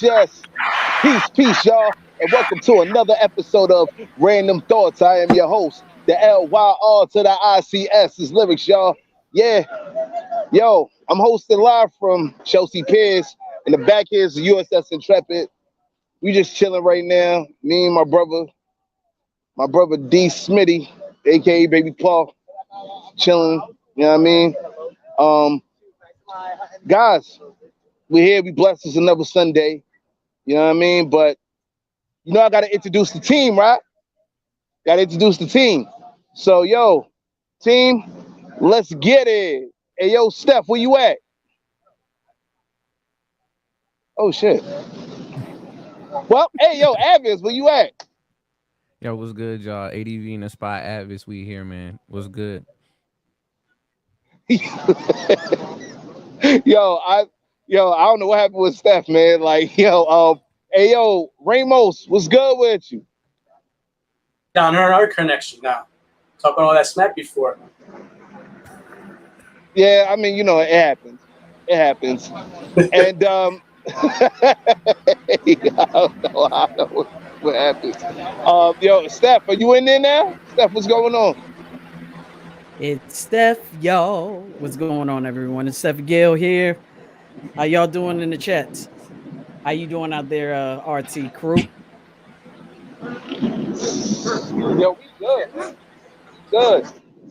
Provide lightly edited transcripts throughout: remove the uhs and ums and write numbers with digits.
Yes. Peace, y'all. And welcome to another episode of Randumb Thoughtz. I am your host. The LYR to the ICS is lyrics, y'all. Yeah. Yo, I'm hosting live from Chelsea Piers. In the back here is the USS Intrepid. We just chilling right now. Me and my brother D Smitty, aka Baby Paul, chilling. You know what I mean? Um, guys, we're here. We blessed. It's another Sunday. You know what I mean? But I gotta introduce the team, right? Gotta introduce the team. So, yo, team, let's get it. Hey, yo, Steph, where you at? Oh shit. Well, hey, yo, Avis, where you at? Yo, what's good, y'all? ADV and Spy Advis, we here, man. What's good? yo, I I don't know what happened with Steph, man. Like, hey, yo, Ramos, what's good with you? Down on our connection now. Talking all that smack before. Yeah, I mean, it happens. It happens. And I don't know what happens. Yo, Steph, are you in there now? Steph, what's going on? It's Steph, y'all. What's going on, everyone? It's Steph Gale here. How y'all doing in the chats? How you doing out there, RT crew? Yo, we good, man. Good.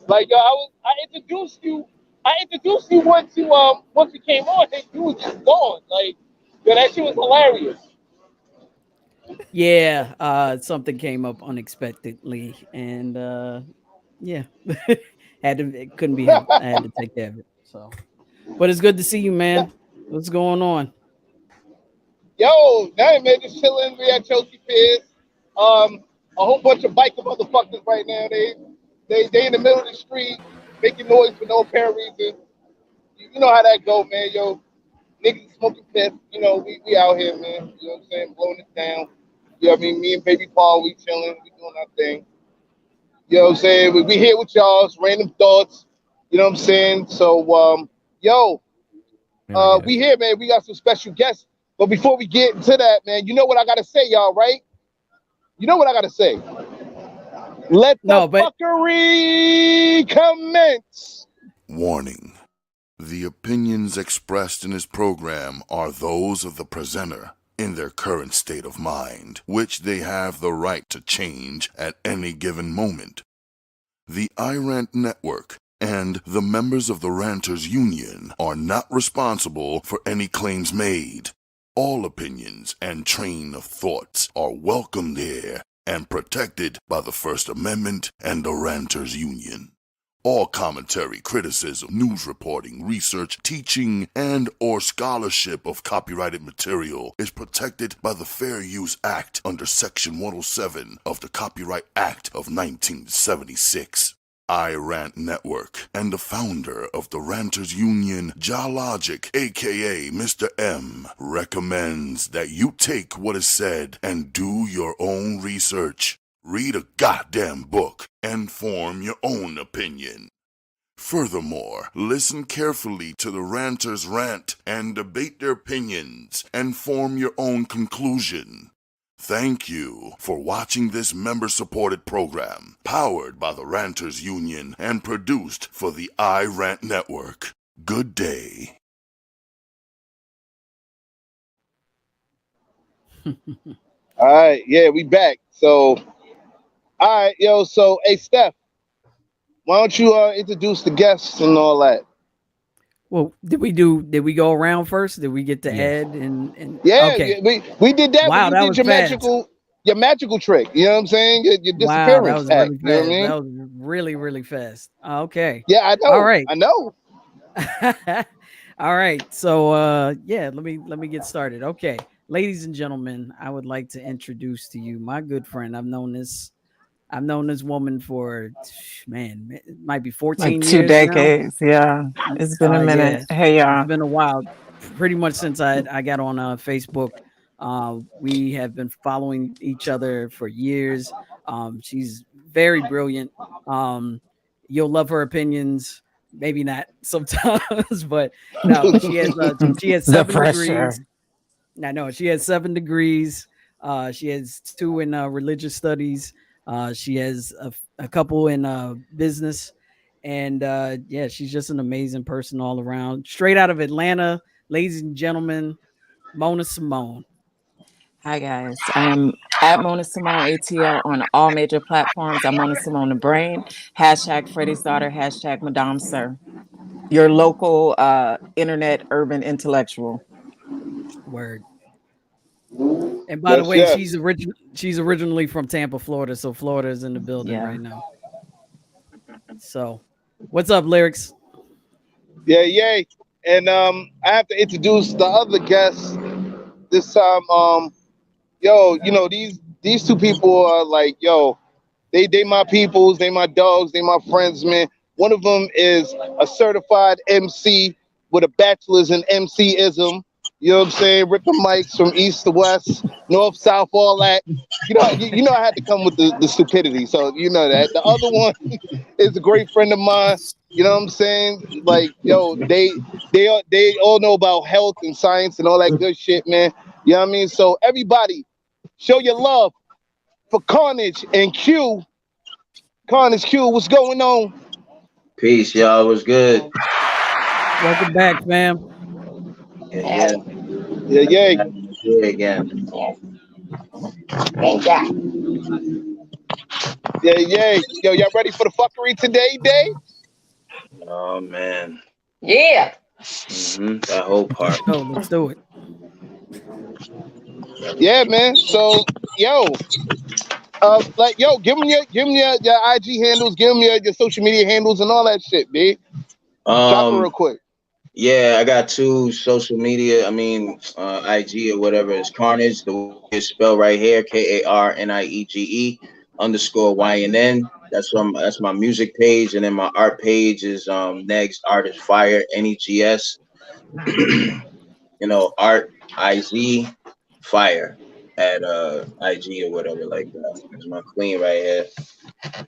Like, yo, I introduced you. I introduced you once you came on, and you was just gone. Like, yo, that shit was hilarious. Yeah, something came up unexpectedly, and yeah, it couldn't be helped. I had to take care of it. So, but it's good to see you, man. What's going on? Yo, nothing, man, just chilling. We at Chelsea Piers. A whole bunch of biker motherfuckers right now. They in the middle of the street making noise for no apparent reason. You know how that go, man. Yo, niggas smoking piss. We out here, man. You know what I'm saying? Blowing it down. You know what I mean? Me and Baby Paul, we chilling. We doing our thing. You know what I'm saying? We here with y'all. It's Randumb Thoughtz. You know what I'm saying? So, yo, we here, man. We got some special guests. But before we get into that, man, you know what I gotta say, y'all, right? You know what I gotta say. Let the fuckery commence. Warning. The opinions expressed in this program are those of the presenter in their current state of mind, which they have the right to change at any given moment. The iRant Network and the members of the Ranters Union are not responsible for any claims made. All opinions and train of thoughts are welcomed here and protected by the First Amendment and the Ranters Union. All commentary, criticism, news reporting, research, teaching, and or scholarship of copyrighted material is protected by the Fair Use Act under Section 107 of the Copyright Act of 1976. iRant Network and the founder of the Ranters Union, Jalogic, aka Mr. M, recommends that you take what is said and do your own research. Read a goddamn book and form your own opinion. Furthermore, listen carefully to the ranters rant and debate their opinions and form your own conclusion. Thank you for watching this member-supported program, powered by the Ranters Union and produced for the iRant Network. Good day. All right, yeah, we back. So, all right, yo, so, hey, Steph, why don't you introduce the guests and all that? Well, did we go around first? Did we get to Ed and yeah, okay. we did that Wow, when that you was did your magical trick. You know what I'm saying? Your wow, that disappearance was act. really You know what I fast. mean? That was really fast. Okay. Yeah, I know. All right. I know. All right. So yeah, let me get started. Okay. Ladies and gentlemen, I would like to introduce to you my good friend. I've known this woman for, man, it might be 14 Like 2 years now. decades. Yeah. It's been a minute. Yeah, Hey, it's y'all. been a while. Pretty much since I got on Facebook. We have been following each other for years. She's very brilliant. You'll love her opinions. Maybe not sometimes, but no, she has The 7 degrees. pressure. I know she has 7 degrees. She has 2 in religious studies. She has a couple in business, and yeah, she's just an amazing person all around. Straight out of Atlanta, ladies and gentlemen, Mona Simone. Hi guys, I am at Mona Simone ATL on all major platforms. I'm Mona Simone the Brain. Hashtag Freddie's daughter. Hashtag Madame Sir. Your local internet urban intellectual. Word. And by the Yes, way, yes. she's originally from Tampa, Florida, so Florida is in the building Yeah. right now. So, what's up, Lyrics? Yeah, yay. And I have to introduce the other guests this time. Yo, you know, these two people are like, yo, they my peoples, they my dogs, they my friends, man. One of them is a certified MC with a bachelor's in MCism. You know what I'm saying? Ripping mics from east to west, north, south, all that. You know I had to come with the stupidity, so you know that. The other one is a great friend of mine. You know what I'm saying? Like, yo, they all know about health and science and all that good shit, man. You know what I mean? So everybody, show your love for Carnage and Q. Carnage Q, what's going on? Peace, y'all. Was good. Welcome back, fam. Yeah, Yeah, yeah. yeah, again. Yeah, yeah. Yo, y'all ready for the fuckery today, Day? Oh man. Yeah. That whole part. Oh, let's do it. Yeah, man. So, yo, give them your IG handles, give them your social media handles and all that shit, B. Drop it real quick. Yeah, I got 2 social media. I mean, IG or whatever is Carnage. The way it's spelled right here, KARNIEGE _YNN. That's my music page, and then my art page is Next Artist Fire NEGS. You know, Art IZ Fire at IG or whatever like that. That's my queen right here.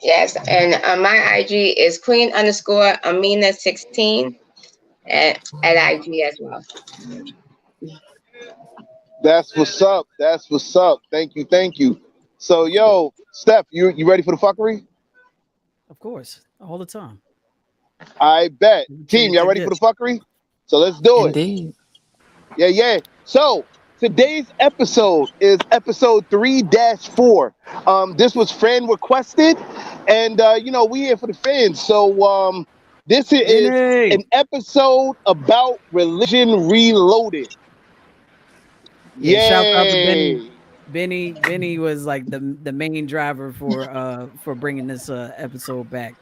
Yes, and my IG is Queen _ Amina 16 at IG as well. That's what's up. That's what's up. Thank you. Thank you. So, yo, Steph, you ready for the fuckery? Of course, all the time. I bet. Team, y'all ready for the fuckery? So let's do it. Indeed. Yeah, yeah. So today's episode is episode 3-4. This was fan requested, and you know, we here for the fans. So this is an episode about religion reloaded. Yeah, shout out to Benny. Benny was like the main driver for bringing this episode back.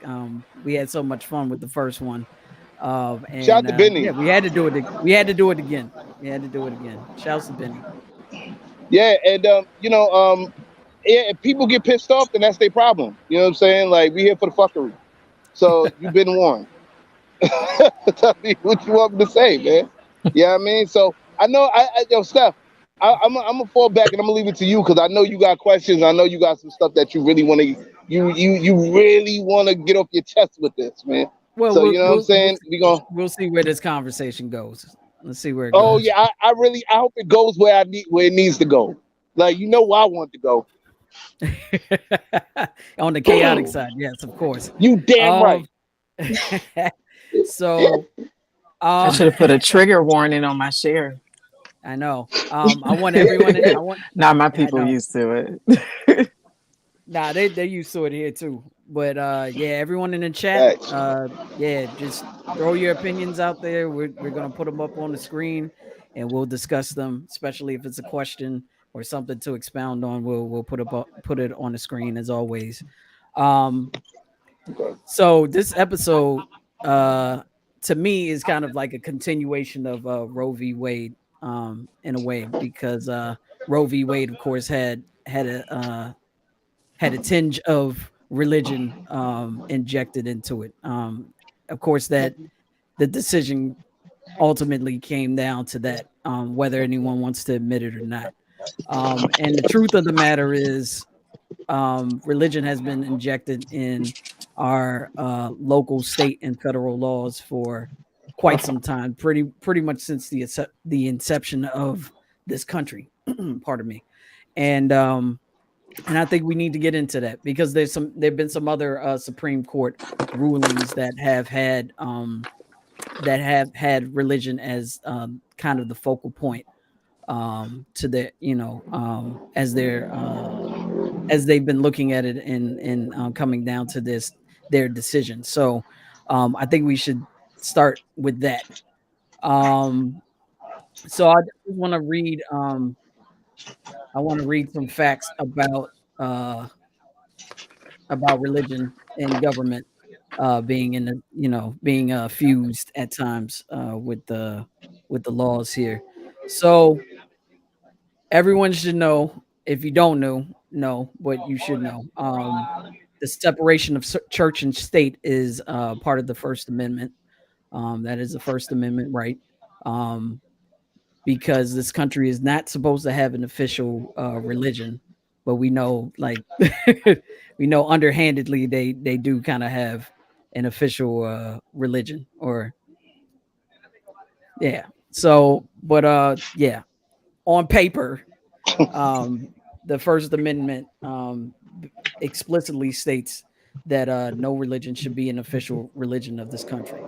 We had so much fun with the first one. And, shout out to Benny. Yeah, we had to do it again. We had to do it again. Shouts to Benny. Yeah, and yeah, if people get pissed off, then that's their problem. You know what I'm saying? Like, we here for the fuckery. So you've been warned. Tell me what you want me to say, man. You know what I mean? So I know yo, Steph, I'm gonna fall back and I'm gonna leave it to you because I know you got questions. I know you got some stuff that you really want to you really want to get off your chest with this, man. Well, so you know what I'm saying? We'll see where this conversation goes. Let's see where it goes. Oh yeah, I hope it goes where it needs to go. Like, you know where I want to go. On the chaotic side, yes, of course. You damn right. So I should have put a trigger warning on my share. I know. I want everyone. Nah, my people used to it. Nah, they're used to it here too. But yeah, everyone in the chat, yeah, just throw your opinions out there. We're gonna put them up on the screen, and we'll discuss them. Especially if it's a question or something to expound on, we'll put it on the screen as always. So this episode, to me, is kind of like a continuation of Roe v. Wade, in a way, because Roe v. Wade, of course, had a tinge of religion injected into it. Of course, that the decision ultimately came down to that, whether anyone wants to admit it or not. And the truth of the matter is, religion has been injected in our local, state, and federal laws for quite some time, pretty much since the inception of this country. Pardon me. And I think we need to get into that because there've been some other Supreme Court rulings that have had religion as kind of the focal point to the as they've been looking at it and coming down to their decision. So I think we should start with that. So I just want to read some facts about religion and government being in the being fused at times with the laws here. So everyone should know. If you don't know, but you should know. The separation of church and state is part of the First Amendment. That is the First Amendment right. Because this country is not supposed to have an official religion, but we know, like, we know underhandedly they do kind of have an official religion, or yeah. So, but yeah, on paper, the First Amendment explicitly states that no religion should be an official religion of this country.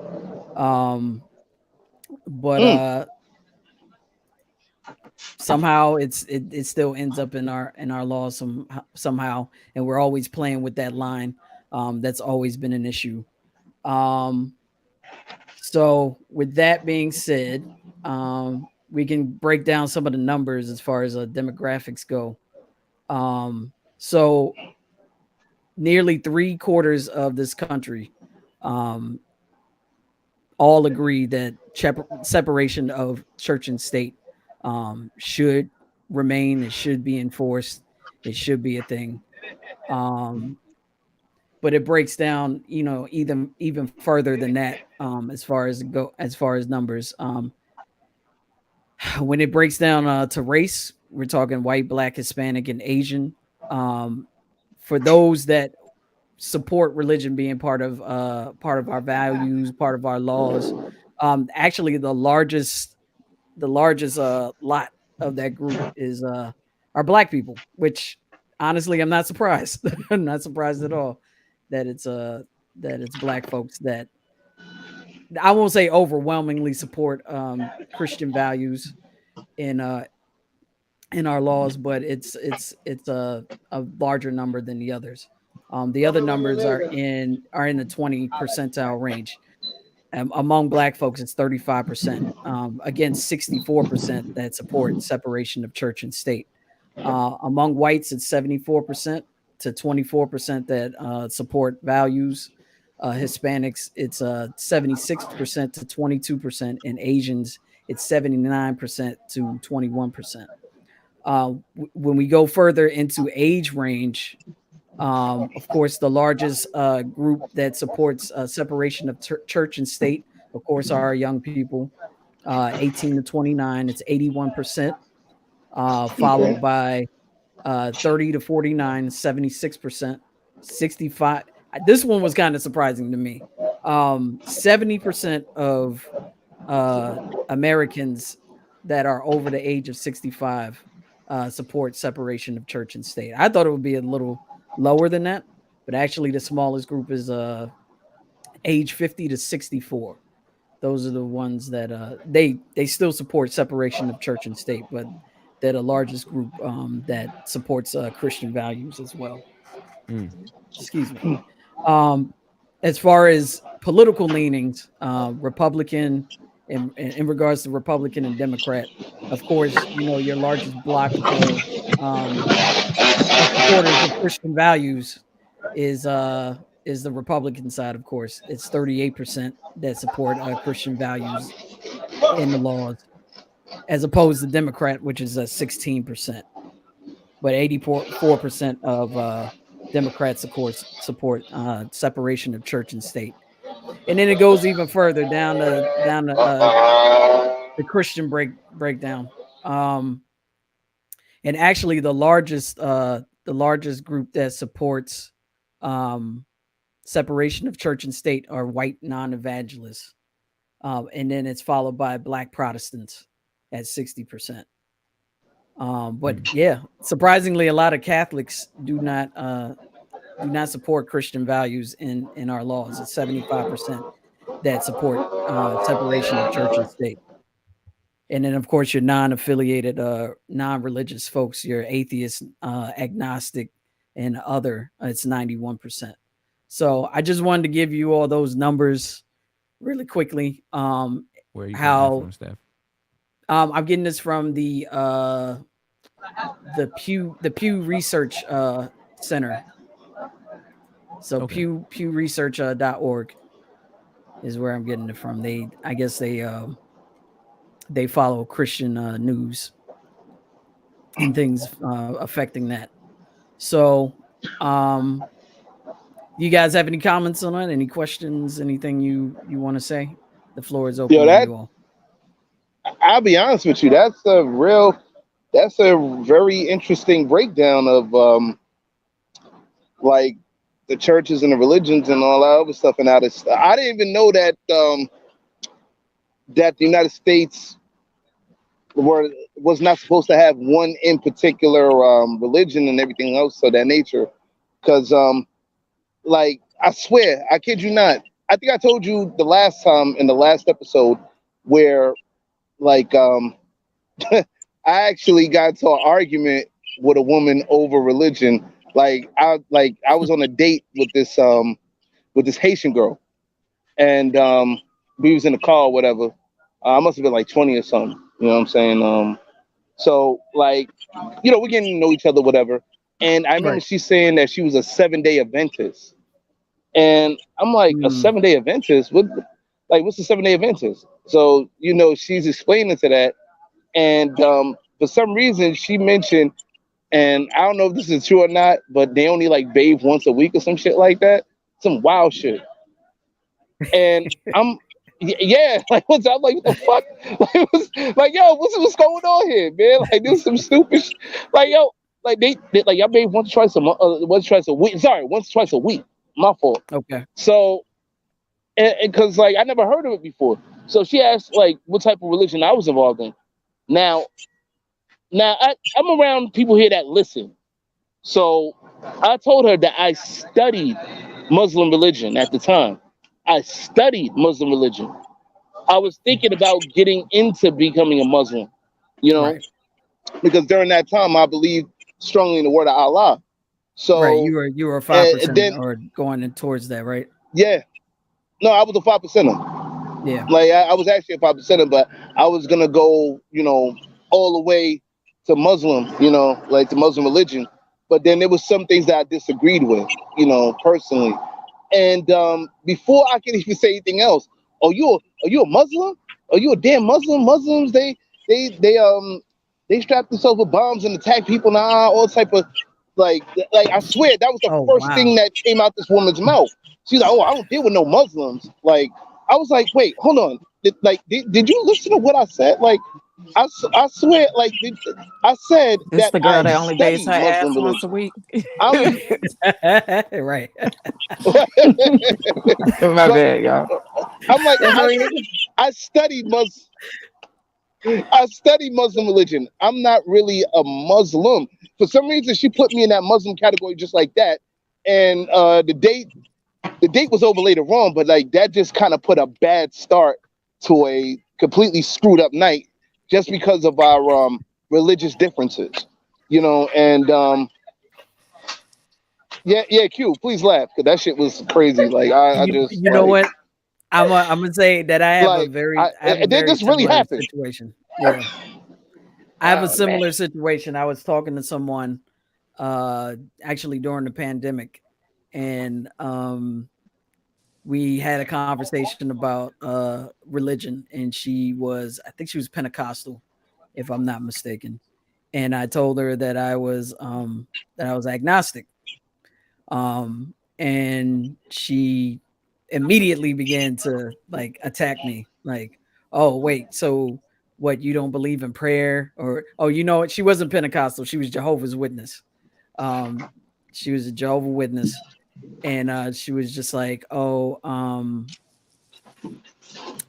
But somehow it still ends up in our laws somehow, and we're always playing with that line. That's always been an issue. So with that being said, we can break down some of the numbers as far as demographics go. So nearly 3/4 of this country all agree that separation of church and state should remain. It should be enforced. It should be a thing. But it breaks down, even further than that, as far as numbers. When it breaks down to race, we're talking white, black, Hispanic, and Asian. For those that support religion being part of our values, part of our laws, actually the largest lot of that group is are black people, which honestly I'm not surprised. I'm not surprised at all that it's black folks that, I won't say overwhelmingly, support Christian values in our laws, but it's a larger number than the others. The other numbers are in the 20 percentile range. Among black folks, it's 35%. Against 64% that support separation of church and state. Among whites, it's 74% to 24% that support values. Hispanics, it's 76% to 22%, and Asians, it's 79% to 21%. When we go further into age range, of course, the largest group that supports separation of church and state, of course, are young people, 18 to 29. It's 81%, followed by 30 to 49, 76%, 65. This one was kind of surprising to me. 70% of Americans that are over the age of 65 support separation of church and state. I thought it would be a little lower than that, but actually the smallest group is age 50 to 64. Those are the ones that they still support separation of church and state, but they're the largest group that supports Christian values as well. Excuse me. As far as political leanings, Republican, in regards to Republican and Democrat, of course, your largest block of supporters of Christian values is the Republican side. Of course, it's 38% that support Christian values in the laws, as opposed to Democrat, which is 16%. But 84% of Democrats, of course, support separation of church and state. And then it goes even further down to the Christian breakdown. And actually, the largest group that supports separation of church and state are white non-evangelists, and then it's followed by black Protestants at 60%. But yeah, surprisingly, a lot of Catholics do not support Christian values in our laws. It's 75% that support separation of church and state. And then, of course, your non-affiliated, non-religious folks, your atheist, agnostic, and other, it's 91%. So I just wanted to give you all those numbers really quickly. Where are you getting that How from, Steph? I'm getting this from the Pew Research Center. So Okay. pewresearch.org is where I'm getting it from. I guess they follow Christian news and things affecting that. So, you guys have any comments on it? Any questions? Anything you want to say? The floor is open to you all. I'll be honest with you. That's a very interesting breakdown of like the churches and the religions and all that other stuff and how this. I didn't even know that that the United States was not supposed to have one in particular religion and everything else of that nature. Because like I swear, I kid you not. I think I told you the last time in the last episode where like I actually got into an argument with a woman over religion. I was on a date with this Haitian girl, and we was in the car or whatever. I must have been like 20 or something. You know what I'm saying? So like, we're getting to know each other, whatever. And I remember she saying that she was a 7-day Adventist, and I'm like, a 7-day Adventist? What's a 7-day Adventist? So she's explaining to that, and for some reason she mentioned, and I don't know if this is true or not, but they only like bathe once a week or some shit like that, some wild shit. And I'm like, I'm like, what the fuck? What's going on here, man? Like, this is some stupid shit. Like, yo, like they like y'all bathe once or twice a week. Sorry, once or twice a week. My fault. Okay. So, and because like I never heard of it before. So she asked like what type of religion I was involved in. Now I'm around people here that listen. So I told her that I studied Muslim religion at the time. I studied Muslim religion. I was thinking about getting into becoming a Muslim, Right. because during that time I believed strongly in the word of Allah. So right, you were 5% or going in towards that, right? Yeah. No, I was a 5%er. Yeah. Like I was actually a 5%er, but I was gonna go, all the way to Muslim, like the Muslim religion. But then there was some things that I disagreed with, personally. And before I can even say anything else, are you a Muslim? Are you a damn Muslim? Muslims they strap themselves with bombs and attack people now, all type of like I swear that was the first thing that came out this woman's mouth. She's like, oh, I don't deal with no Muslims. Like I was like, wait, hold on. Did you listen to what I said? Like I swear, like I said It's that the girl I that only bathes her ass Muslim once a religion. week. Right. My bad, y'all. I'm like, I studied Muslim religion. I'm not really a Muslim. For some reason, she put me in that Muslim category just like that. And the date was over later on, but like that just kind of put a bad start to a completely screwed up night just because of our religious differences, and yeah, Q, please laugh because that shit was crazy. Like I just know what? I'm gonna say that I have a very this really happened situation. Yeah. I have a similar situation. I was talking to someone actually during the pandemic, and we had a conversation about religion, and I think she was Pentecostal, if I'm not mistaken. And I told her that I was agnostic. And she immediately began to like attack me, like, oh wait, so what, you don't believe in prayer? Or what, she wasn't Pentecostal, she was Jehovah's Witness. She was a Jehovah's Witness, and she was just like,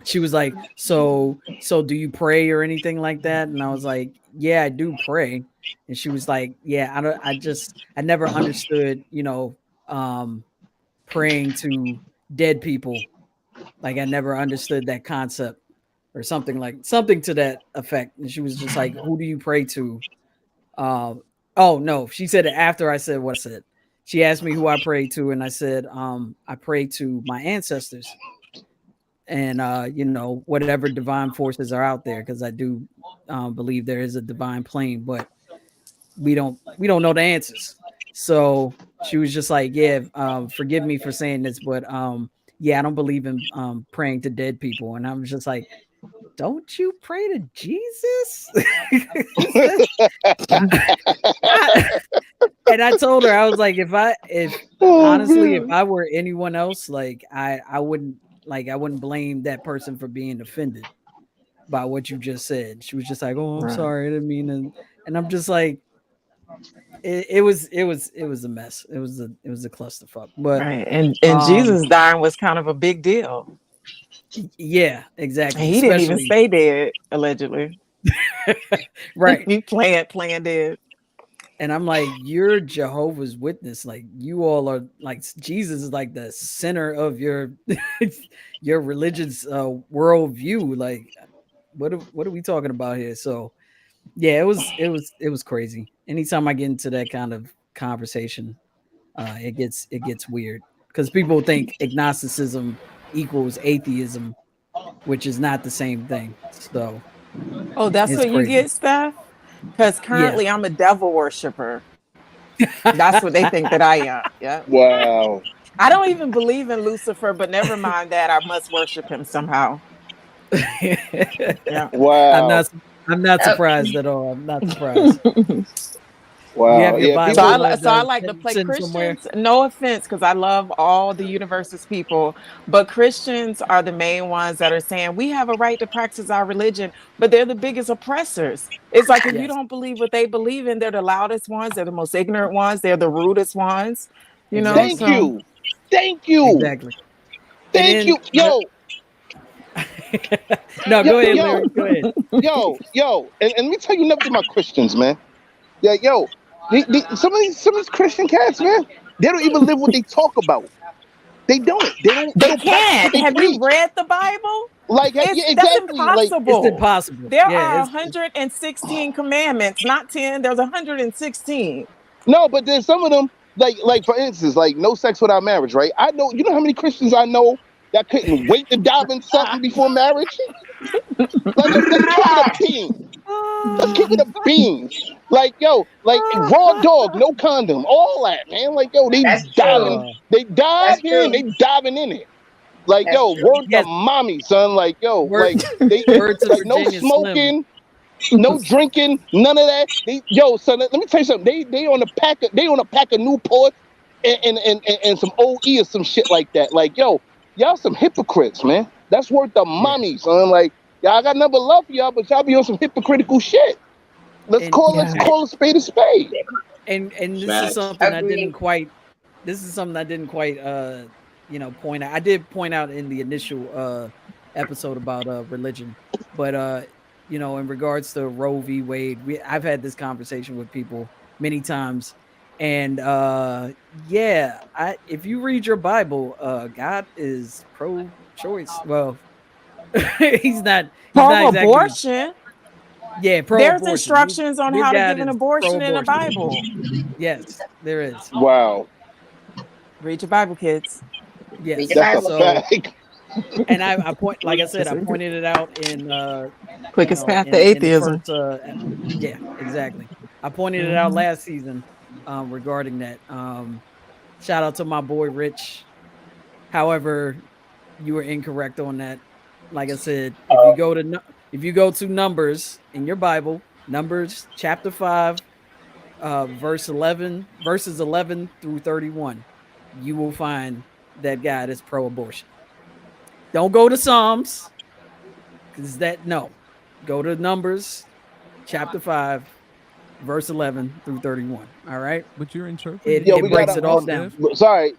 she was like, so do you pray or anything like that? And I was like, yeah, I do pray. And she was like, yeah, I never understood, praying to dead people. Like I never understood that concept or something to that effect. And she was just like, who do you pray to? Oh no, she said it after I said what I said. She asked me who I pray to, and I said, I pray to my ancestors. And whatever divine forces are out there, because I do believe there is a divine plane, but we don't know the answers. So she was just like, yeah, forgive me for saying this, but yeah, I don't believe in praying to dead people. And I was just like, don't you pray to Jesus? And I told her, I was like, if honestly, if I were anyone else, like I wouldn't blame that person for being offended by what you just said. She was just like, oh, I'm sorry, I didn't mean. And I'm just like, it was a mess. It was a clusterfuck. But right, and Jesus dying was kind of a big deal. Yeah, exactly. And he didn't even stay dead, allegedly. Right. He playing dead. And I'm like, you're Jehovah's Witness. Like you all are like, Jesus is like the center of your your religious worldview. Like, what are we talking about here? So yeah, it was crazy. Anytime I get into that kind of conversation, it gets weird because people think agnosticism equals atheism, which is not the same thing. So that's what you get, Steph? Because currently I'm a devil worshiper. That's what they think that I am. Yeah. Wow. I don't even believe in Lucifer, but never mind that. I must worship him somehow. Yeah. Wow. I'm not surprised at all. I'm not surprised. Wow. So I like to play Christians. Somewhere. No offense, because I love all the universe's people, but Christians are the main ones that are saying we have a right to practice our religion, but they're the biggest oppressors. It's like if you don't believe what they believe in, they're the loudest ones, they're the most ignorant ones, they're the rudest ones. You know. Thank you. Exactly. Thank you. Yo. No, go ahead, Larry. Go ahead. Yo, and let me tell you nothing about Christians, man. Yeah, yo. Some of these Christian cats, man, they don't even live what they talk about. They don't. They can't. Have you read the Bible? Like, exactly. That's impossible. It's impossible. There are 116 commandments, not 10. There's 116. No, but there's some of them, like for instance, like no sex without marriage, right? You know how many Christians I know that couldn't wait to dive in something before marriage? Let's keep it a bean. Let's keep it a bean. Like, yo, like raw dog, no condom, all that, man. Like, yo, they diving in it. Like, yo, word to mommy, son. Like, yo, like they like no smoking, no drinking, none of that. Son, let me tell you something. They on a pack of Newport and some OE or some shit like that. Like, yo, y'all some hypocrites, man. That's worth the mommy, son. Like, y'all got number love for y'all, but y'all be on some hypocritical shit. Let's call a spade a spade. And this is something I didn't quite point out. I did point out in the initial episode about religion, but in regards to Roe v. Wade, I've had this conversation with people many times, and if you read your Bible, God is pro-choice. Well, he's not pro-abortion. Exactly, yeah, there's instructions on how to give an abortion in the Bible. Yes, there is. Wow. Read your Bible, kids. Yes. That's a fact. And I pointed it out in quickest path to atheism. Yeah, exactly. I pointed it out last season regarding that. Shout out to my boy Rich. However, you were incorrect on that. Like I said, if you go to Numbers in your Bible, Numbers chapter 5, verses 11 through 31, you will find that God is pro-abortion. Don't go to Psalms, because go to Numbers chapter 5, verse 11 through 31. All right, but you're interpreting. It breaks it all down. Sorry.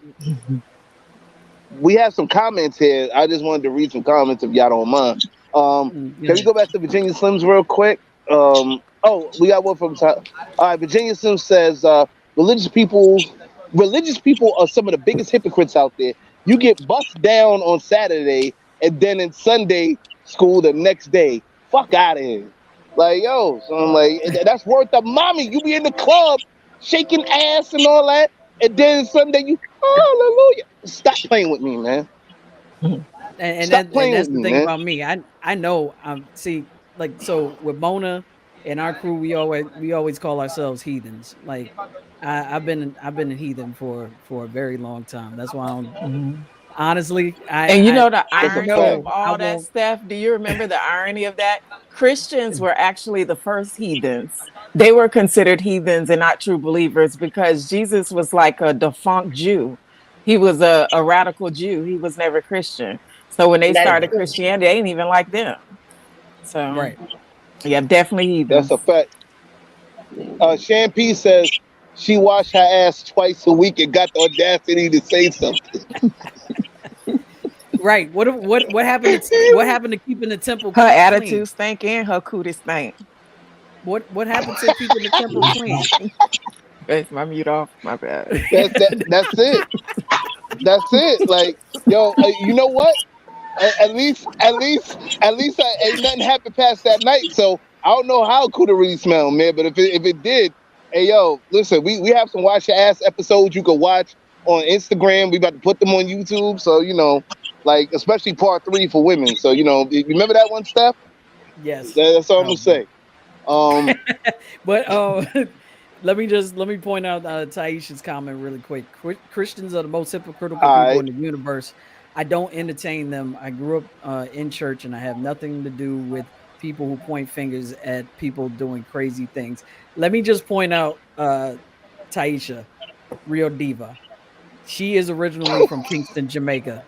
We have some comments here. I just wanted to read some comments if y'all don't mind. Can we go back to Virginia Slims real quick? Oh, we got one from all right. Virginia Sims says religious people are some of the biggest hypocrites out there. You get bust down on Saturday and then in Sunday school the next day. Fuck out of here. Like, yo, so I'm like, that's worth the mommy. You be in the club shaking ass and all that, and then Sunday you, hallelujah. Stop playing with me, man. And Stop playing that's with the me, thing man. about me. I know see, like, so with Mona and our crew, we always call ourselves heathens. Like I've been a heathen for a very long time. That's why I don't, Mhm. honestly, And you know the I That's a irony fact. of know I all that, won't. Steph? Do you remember the irony of that? Christians were actually the first heathens. They were considered heathens and not true believers because Jesus was like a defunct Jew. He was a radical Jew. He was never Christian. So when they That is started true. Christianity, they didn't even like them. So Right. yeah, definitely That's heathens. a fact. Shan P says she washed her ass twice a week and got the audacity to say something. Right. What happened to keeping the temple Her clean? attitude stank and her cootie stank. What happened to keeping the temple clean? That's my mute off. My bad. That's it. That's it. Like, yo, you know what? At least, ain't nothing happened past that night. So I don't know how it could have really smelled, man. But if it did, hey, yo, listen, we have some wash your ass episodes you can watch on Instagram. We about to put them on YouTube. So like especially part 3 for women. So you remember that one, Steph? Yes. That's all I'm Oh gonna boy. say. Um, But let me point out Taisha's comment really quick. Christians are the most hypocritical all people right. in the universe. I don't entertain them. I grew up in church, and I have nothing to do with people who point fingers at people doing crazy things. Let me just point out Taisha, real diva. She is originally from Kingston, Jamaica.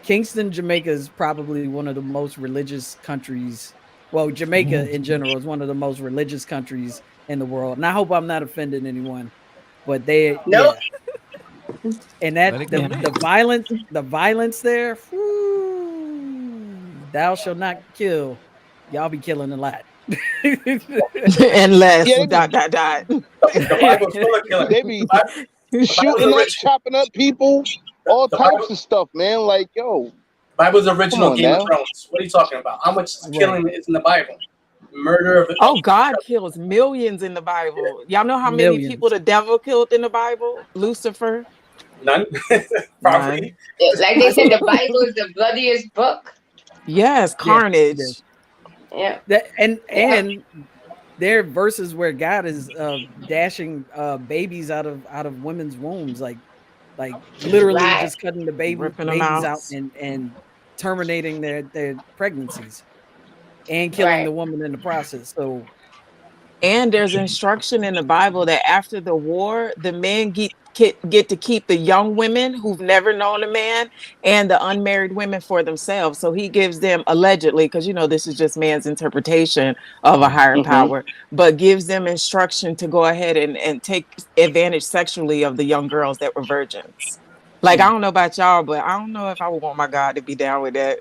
Kingston, Jamaica is probably one of the most religious countries. Well, Jamaica in general is one of the most religious countries in the world. And I hope I'm not offending anyone, but Nope. and Let it Yeah. come the violence there, whoo, thou shall not kill. Y'all be killing a lot. Unless Yeah, dot dot dot. The Bible's full of killing. they The be Bible, the Bible's shooting up, original. chopping up people, all The types Bible, of stuff, man. Like, yo, Bible's come original on Game of now. Thrones. What are you talking about? How much Right. killing is in the Bible? Murder Oh, of God kills millions in the Bible. Y'all know how many people Millions. the devil killed in the Bible? Lucifer? none. Probably. None. Like they said, the Bible is the bloodiest book. Yes, Yes, it is. carnage. Yeah. That Yeah. and there are verses where God is dashing babies out of women's wombs, like literally Right. just cutting the Ripping them babies out. out and terminating their pregnancies and killing Right. the woman in the process. So And there's instruction in the Bible that after the war, the men get to keep the young women who've never known a man and the unmarried women for themselves. So he gives them allegedly, because this is just man's interpretation of a higher Hmm. power, but gives them instruction to go ahead and take advantage sexually of the young girls that were virgins. Like, I don't know about y'all, but I don't know if I would want my God to be down with that.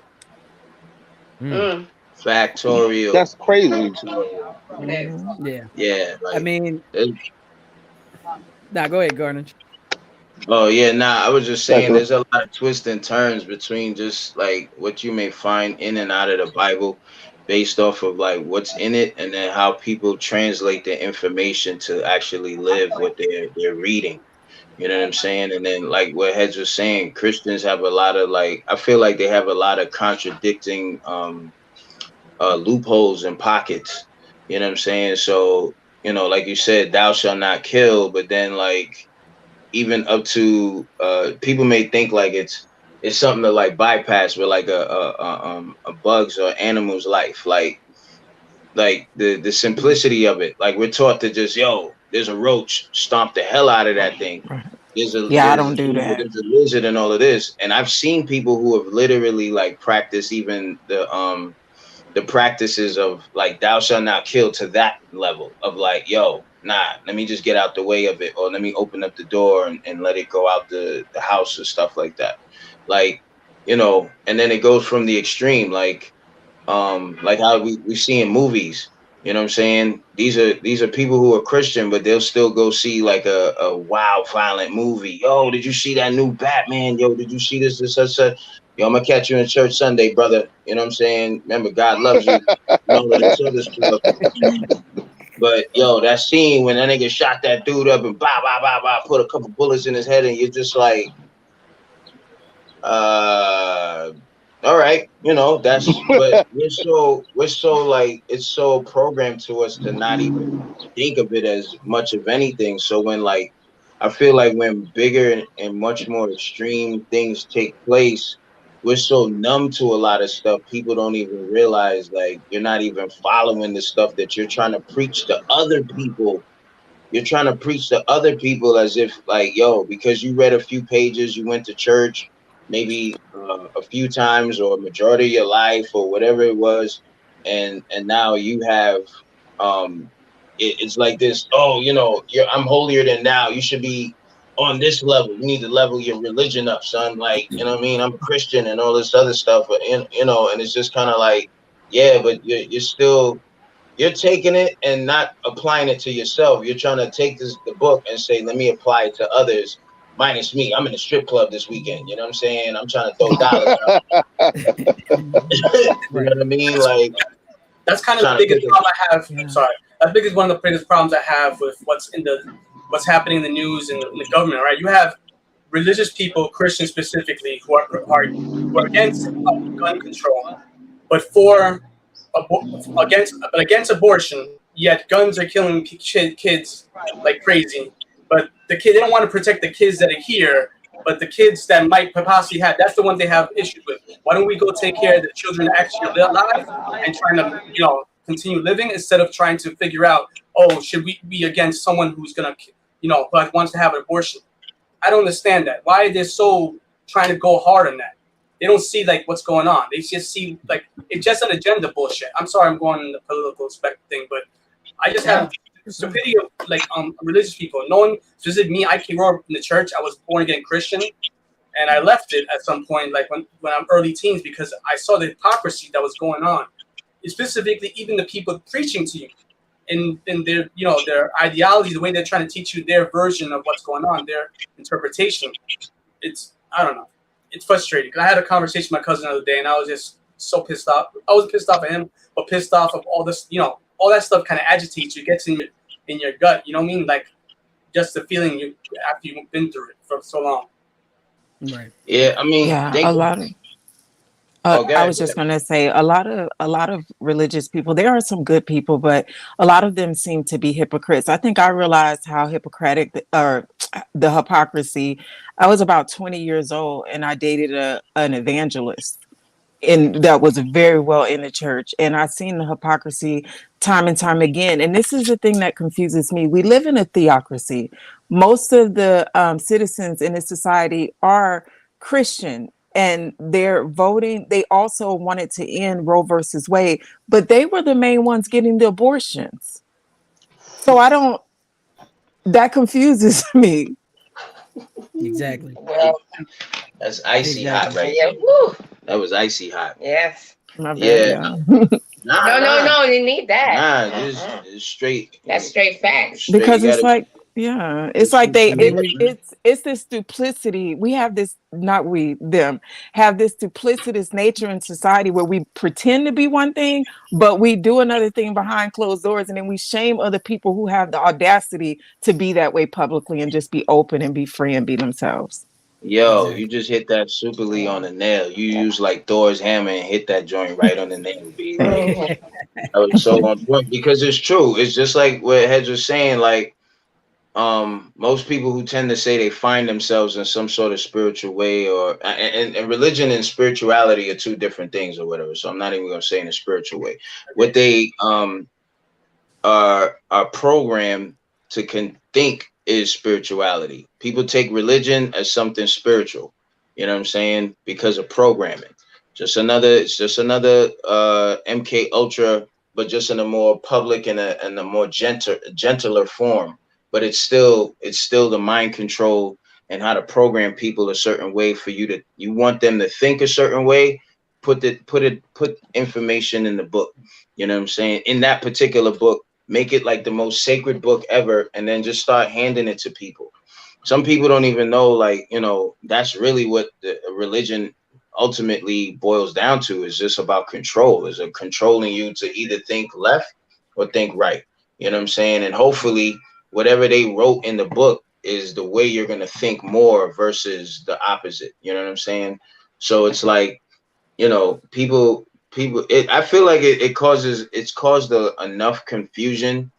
Mm. Mm. Factorial. That's crazy. Factorial. It is. Mhm. yeah, Yeah, I like mean, it- now go ahead, Garnish. oh yeah, nah, I was just saying Exactly. there's a lot of twists and turns between just like what you may find in and out of the Bible based off of like what's in it and then how people translate the information to actually live what they're reading. You know what I'm saying? And then like what Heads was saying, Christians have a lot of like I feel like they have a lot of contradicting loopholes and pockets. You know what I'm saying? So, like you said, thou shalt not kill, but then like even up to people may think like it's something to like bypass with like a bug's or animal's life. Like the simplicity of it. Like we're taught to just there's a roach, stomp the hell out of that thing. Right. There's a Yeah, I there's don't do that. there's a lizard and all of this. And I've seen people who have literally like practiced even the practices of like thou shalt not kill to that level of like, nah, let me just get out the way of it, or let me open up the door and let it go out the house or stuff like that. Like, and then it goes from the extreme, like how we see in movies. You know what I'm saying? These are people who are Christian, but they'll still go see like a wild, violent movie. Yo, did you see that new Batman? Yo, did you see this such such? Yo, I'm gonna catch you in church Sunday, brother. You know what I'm saying? Remember, God loves you. And all of this other stuff. But yo, that scene when that nigga shot that dude up and blah blah blah blah, put a couple bullets in his head, and you're just like, all right, you know, that's but we're so like it's so programmed to us to not even think of it as much of anything. So when like I feel like when bigger and much more extreme things take place, we're so numb to a lot of stuff, people don't even realize like you're not even following the stuff that you're trying to preach to other people. You're trying to preach to other people as if like, yo, because you read a few pages, you went to church maybe a few times or majority of your life or whatever it was, and now you have it's like this. Oh, you know, I'm holier than now. You should be on this level. You need to level your religion up, son. Like, you know what I mean? I'm a Christian and all this other stuff, and you know, and it's just kind of like, yeah, but you're still you're taking it and not applying it to yourself. You're trying to take the book and say, let me apply it to others, minus me. I'm in a strip club this weekend. You know what I'm saying? I'm trying to throw dollars out. You know what I mean? Like that's kind of the trying to biggest pick problem I have. Yeah. I'm sorry. That's biggest one of the biggest problems I have with what's happening in the news and the government. Right? You have religious people, Christians specifically, who are against gun control, but against abortion. Yet guns are killing kids like crazy. But they don't want to protect the kids that are here. But the kids that might possibly have, that's the ones they have issues with. Why don't we go take care of the children that actually are alive and trying to, continue living instead of trying to figure out, oh, should we be against someone who's gonna, who wants to have an abortion? I don't understand that. Why are they so trying to go hard on that? They don't see like what's going on. They just see like it's just an agenda bullshit. I'm sorry, I'm going in the political spec thing, but I just have stupidity of like religious people. No one, specifically me, I grew up in the church. I was born again Christian, and I left it at some point, like when I'm early teens, because I saw the hypocrisy that was going on. Specifically, even the people preaching to you, in their their ideology, the way they're trying to teach you their version of what's going on, their interpretation. I don't know. It's frustrating because I had a conversation with my cousin the other day, and I was just so pissed off. I was pissed off at him, but pissed off of all this, all that stuff kind of agitates you, gets in your gut. You know what I mean? Like just the feeling you after you've been through it for so long. Right. yeah, I mean, Yeah, they a lot of. I was just going to say a lot of religious people. There are some good people, but a lot of them seem to be hypocrites. I think I realized how hypocritic or the hypocrisy. I was about 20 years old, and I dated an evangelist, and that was very well in the church. And I've seen the hypocrisy time and time again. And this is the thing that confuses me. We live in a theocracy. Most of the citizens in this society are Christian, and they're voting. They also wanted to end Roe versus Wade, but they were the main ones getting the abortions. So that confuses me. Exactly. Well, that's icy hot, right? yeah. Woo. That was icy hot. Yes. My bad, Yeah. yeah. No. You need that. It's straight. That's straight facts. Straight, Because you it's gotta- like, yeah, it's like I mean, it's this duplicity. We have this, not we, them have this duplicitous nature in society where we pretend to be one thing, but we do another thing behind closed doors, and then we shame other people who have the audacity to be that way publicly and just be open and be free and be themselves. Yo, Exactly. you just hit that superly on the nail. You use like Thor's hammer and hit that joint right on the nail, B. Like, Mhm. that was so on point because it's true. It's just like what Hedge was saying. Like, most people who tend to say they find themselves in some sort of spiritual way, or and religion and spirituality are two different things, or whatever. So I'm not even gonna say in a spiritual way. What they are programmed to think is spirituality. People take religion as something spiritual. You know what I'm saying? Because of programming. It's just another MK Ultra, but just in a more public and a more gentler form. But it's still the mind control and how to program people a certain way for you want them to think a certain way, put information in the book. You know what I'm saying? In that particular book, make it like the most sacred book ever, and then just start handing it to people. Some people don't even know, like, you know, that's really what the religion ultimately boils down to, is just about control, is it controlling you to either think left or think right. You know what I'm saying? And hopefully whatever they wrote in the book is the way you're going to think more versus the opposite. You know what I'm saying? So it's like, you know, I feel like it's caused enough confusion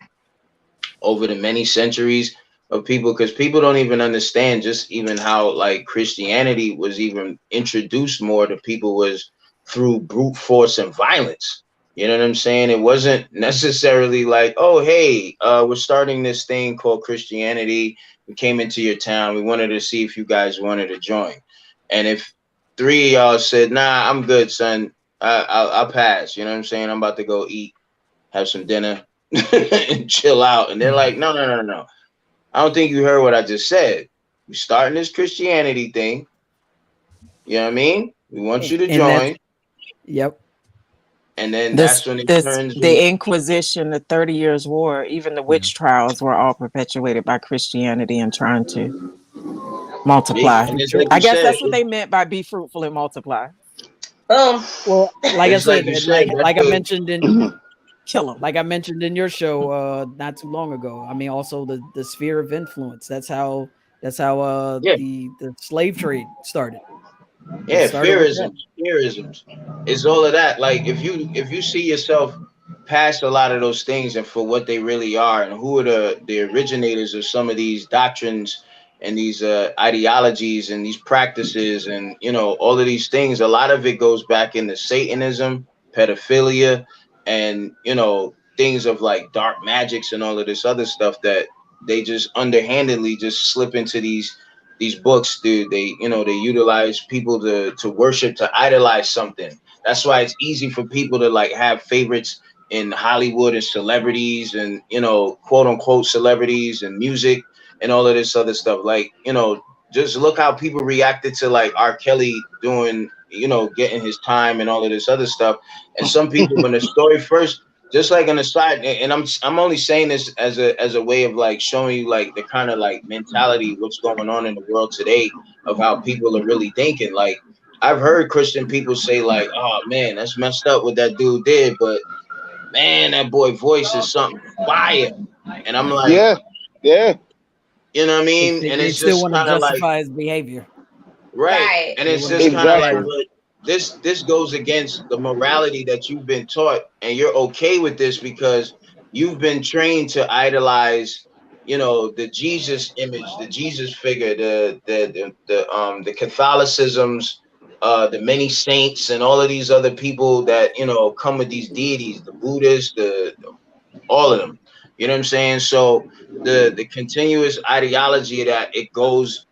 over the many centuries of people, because people don't even understand just even how like Christianity was even introduced more to people was through brute force and violence. You know what I'm saying? It wasn't necessarily like, oh, hey, we're starting this thing called Christianity. We came into your town. We wanted to see if you guys wanted to join. And if 3 of y'all said, nah, I'm good, son, I'll pass. You know what I'm saying? I'm about to go eat, have some dinner, and chill out. And they're like, no, no, no, no. I don't think you heard what I just said. We're starting this Christianity thing. You know what I mean? We want you to join. Yep. And then that's when it turns. The Inquisition, the 30 Years War, even the witch trials were all perpetuated by Christianity and trying to multiply. Like I guess that's what they meant by be fruitful and multiply. Well, like I said, like I mentioned in kill them. Like I mentioned in your show not too long ago. I mean, also the sphere of influence. That's how the slave trade started. Yeah, fearisms. It's all of that. Like if you see yourself past a lot of those things and for what they really are, and who are the originators of some of these doctrines and these ideologies and these practices, and you know, all of these things, a lot of it goes back into Satanism, pedophilia, and you know, things of like dark magics and all of this other stuff that they just underhandedly just slip into these books. Dude, they utilize people to worship, to idolize something. That's why it's easy for people to like have favorites in Hollywood and celebrities and, you know, quote unquote celebrities and music and all of this other stuff. Like, you know, just look how people reacted to like R. Kelly doing, you know, getting his time and all of this other stuff. And some people, when the story first, just like on the side, and I'm only saying this as a way of like showing you like the kind of like mentality, what's going on in the world today, of how people are really thinking. Like I've heard Christian people say like, oh man, that's messed up what that dude did, but man, that boy voice is something fire. And I'm like, yeah. You know what I mean? And it's just kind of like justify his behavior. Right. And it's just kind of like, look, this goes against the morality that you've been taught, and you're okay with this because you've been trained to idolize, you know, the Jesus image, the Jesus figure, the Catholicisms, the many saints, and all of these other people that, you know, come with these deities, the Buddhists, all of them. You know what I'm saying? So the continuous ideology of that, it goes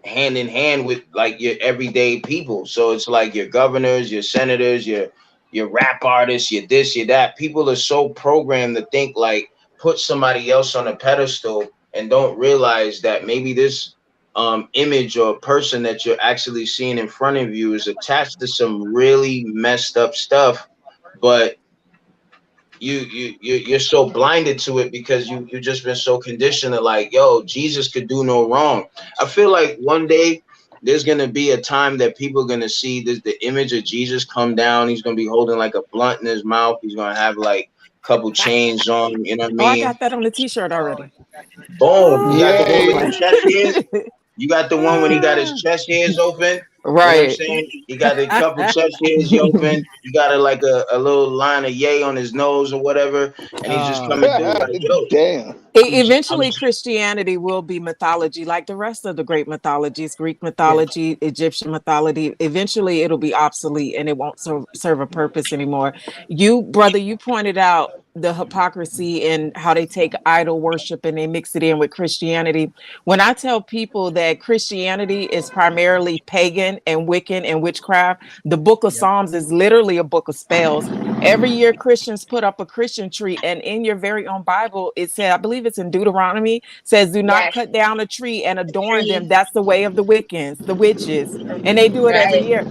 hand in hand with like your everyday people. So it's like your governors, your senators, your rap artists, your this, your that. People are so programmed to think like, put somebody else on a pedestal, and don't realize that maybe this image or person that you're actually seeing in front of you is attached to some really messed up stuff, but you're so blinded to it because you've just been so conditioned to like, yo, Jesus could do no wrong. I feel like one day there's gonna be a time that people are gonna see the image of Jesus come down. He's gonna be holding like a blunt in his mouth. He's gonna have like a couple chains on. You know what I mean? I got that on the t-shirt already. Boom! You got the one with the chest hairs. You got the one when he got his chest hairs open. Right. You know what I'm saying? He got a couple chest hairs open. You got like a little line of yay on his nose or whatever, and he's just coming through like, yo. Damn. Eventually, Christianity will be mythology like the rest of the great mythologies, Greek mythology, Egyptian mythology. Eventually, it'll be obsolete and it won't serve a purpose anymore. You, brother, you pointed out the hypocrisy and how they take idol worship and they mix it in with Christianity. When I tell people that Christianity is primarily pagan and Wiccan and witchcraft, the book of Psalms is literally a book of spells. Every year Christians put up a Christian tree, and in your very own Bible, it said, I believe it's in Deuteronomy, says, do not cut down a tree and adorn them. That's the way of the Wiccans, the witches. And they do it every year.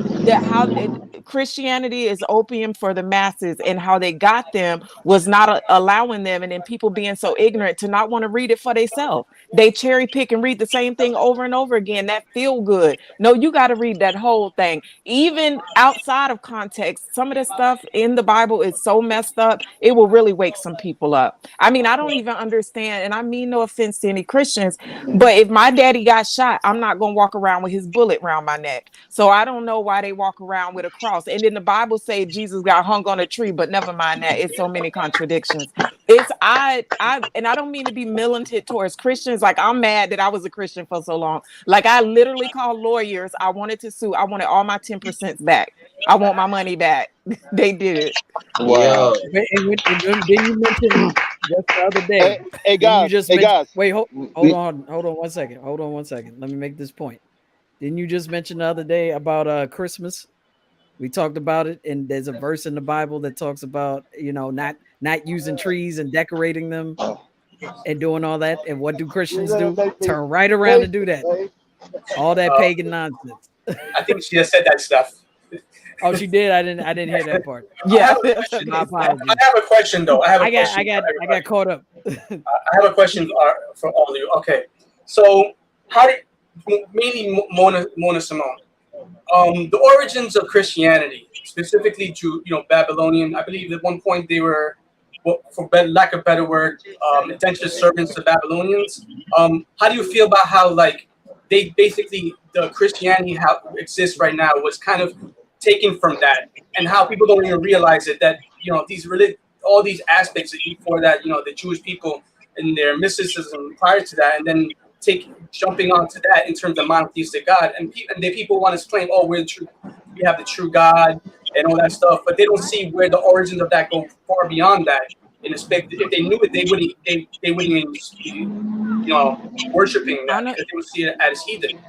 Christianity is opium for the masses, and how they got them was not allowing them, and then people being so ignorant to not want to read it for themselves. They cherry pick and read the same thing over and over again. That feel good. No, you got to read that whole thing, even outside of context. Some of the stuff in the Bible is so messed up, it will really wake some people up. I mean, I don't even understand, and I mean no offense to any Christians, but if my daddy got shot, I'm not gonna walk around with his bullet around my neck. So I don't know why they walk around with a cross. And then the Bible say Jesus got hung on a tree, but never mind that. It's so many contradictions. It's and I don't mean to be militant towards Christians. Like, I'm mad that I was a Christian for so long. Like, I literally called lawyers. I wanted to sue. I wanted all my 10% back. I want my money back. They did it. Wow. Then you mentioned just the other day. Hey guys, wait, hold on 1 second. Hold on 1 second. Let me make this point. Didn't you just mention the other day about Christmas? We talked about it, and there's a verse in the Bible that talks about, not using trees and decorating them and doing all that. And what do Christians do? Turn right around and do that. All that pagan nonsense. I think she just said that stuff. Oh, she did. I didn't hear that part. Yeah. My apologies. I have a question though. I got caught up. I have a question for all of you. Okay, so how did mainly Mona Simone, the origins of Christianity, specifically to Babylonian? I believe at one point they were, for lack of a better word, indentured servants to Babylonians. How do you feel about how they basically, the Christianity how it exists right now was kind of taken from that, and how people don't even realize it, that all these aspects before that, the Jewish people and their mysticism prior to that, and then jumping onto that in terms of monotheistic God, and the people want to claim, we have the true God and all that stuff, but they don't see where the origins of that go far beyond that. And expect, if they knew it, they wouldn't even be, worshiping that, because they would see it as heathen.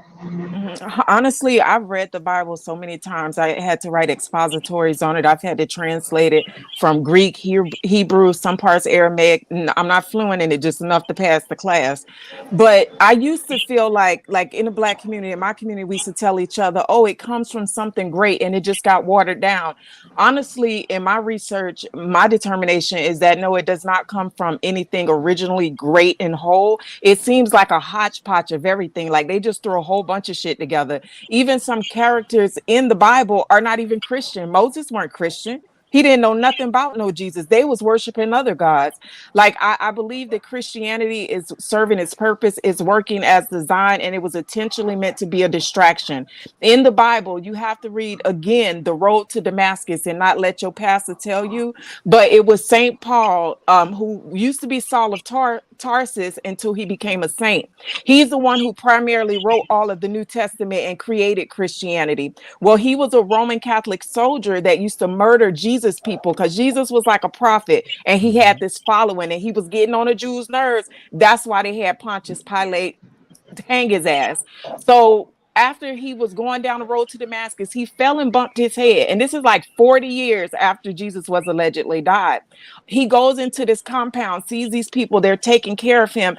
Honestly, I've read the Bible so many times. I had to write expositories on it. I've had to translate it from Greek, Hebrew, some parts Aramaic. I'm not fluent in it, just enough to pass the class. But I used to feel like in the Black community, in my community, we used to tell each other, it comes from something great, and it just got watered down. Honestly, in my research, my determination is that no, it does not come from anything originally great and whole. It seems like a hodgepodge of everything. Like, they just threw a whole bunch of shit together. Even some characters in the Bible are not even Christian. Moses weren't Christian. He didn't know nothing about no Jesus. They was worshiping other gods. Like, I believe that Christianity is serving its purpose, is working as designed, and it was intentionally meant to be a distraction. In the Bible, you have to read again the road to Damascus and not let your pastor tell you. But it was St. Paul, who used to be Saul of Tarsus until he became a saint. He's the one who primarily wrote all of the New Testament and created Christianity. Well, he was a Roman Catholic soldier that used to murder Jesus people, because Jesus was like a prophet, and he had this following, and he was getting on the Jews' nerves. That's why they had Pontius Pilate hang his ass. So after he was going down the road to Damascus, he fell and bumped his head. And this is like 40 years after Jesus was allegedly died. He goes into this compound, sees these people, they're taking care of him.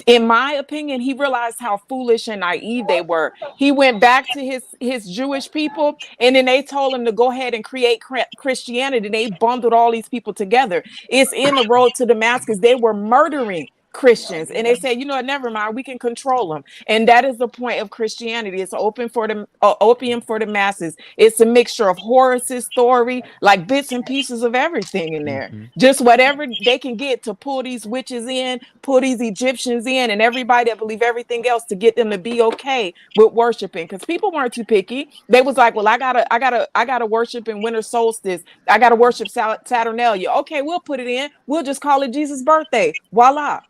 In my opinion, he realized how foolish and naive they were. He went back to his Jewish people, and then they told him to go ahead and create Christianity. They bundled all these people together. It's in the road to Damascus. They were murdering Christians, and they said, never mind, we can control them. And that is the point of Christianity. It's opium for the masses. It's a mixture of Horace's story, like bits and pieces of everything in there. Just whatever they can get to pull these witches in, pull these Egyptians in, and everybody that believe everything else, to get them to be okay with worshiping. Because people weren't too picky. They was like, well, I gotta worship in winter solstice. I gotta worship Saturnalia. Okay, we'll put it in. We'll just call it Jesus' birthday. Voila.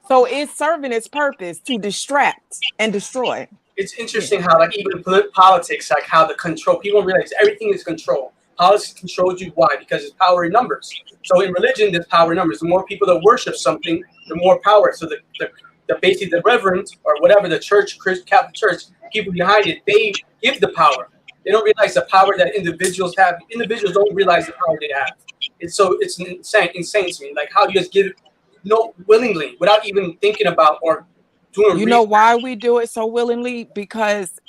So it's serving its purpose to distract and destroy. It's interesting how, even politics, how the control, people realize everything is control. Politics controls you. Why? Because it's power in numbers. So in religion, there's power in numbers. The more people that worship something, the more power. So basically the reverend, or whatever, the church, Catholic Church, people behind it, they give the power. They don't realize the power that individuals have. Individuals don't realize the power they have. It's insane to me. Like, how you just give willingly, without even thinking about or doing. Know why we do it so willingly? Because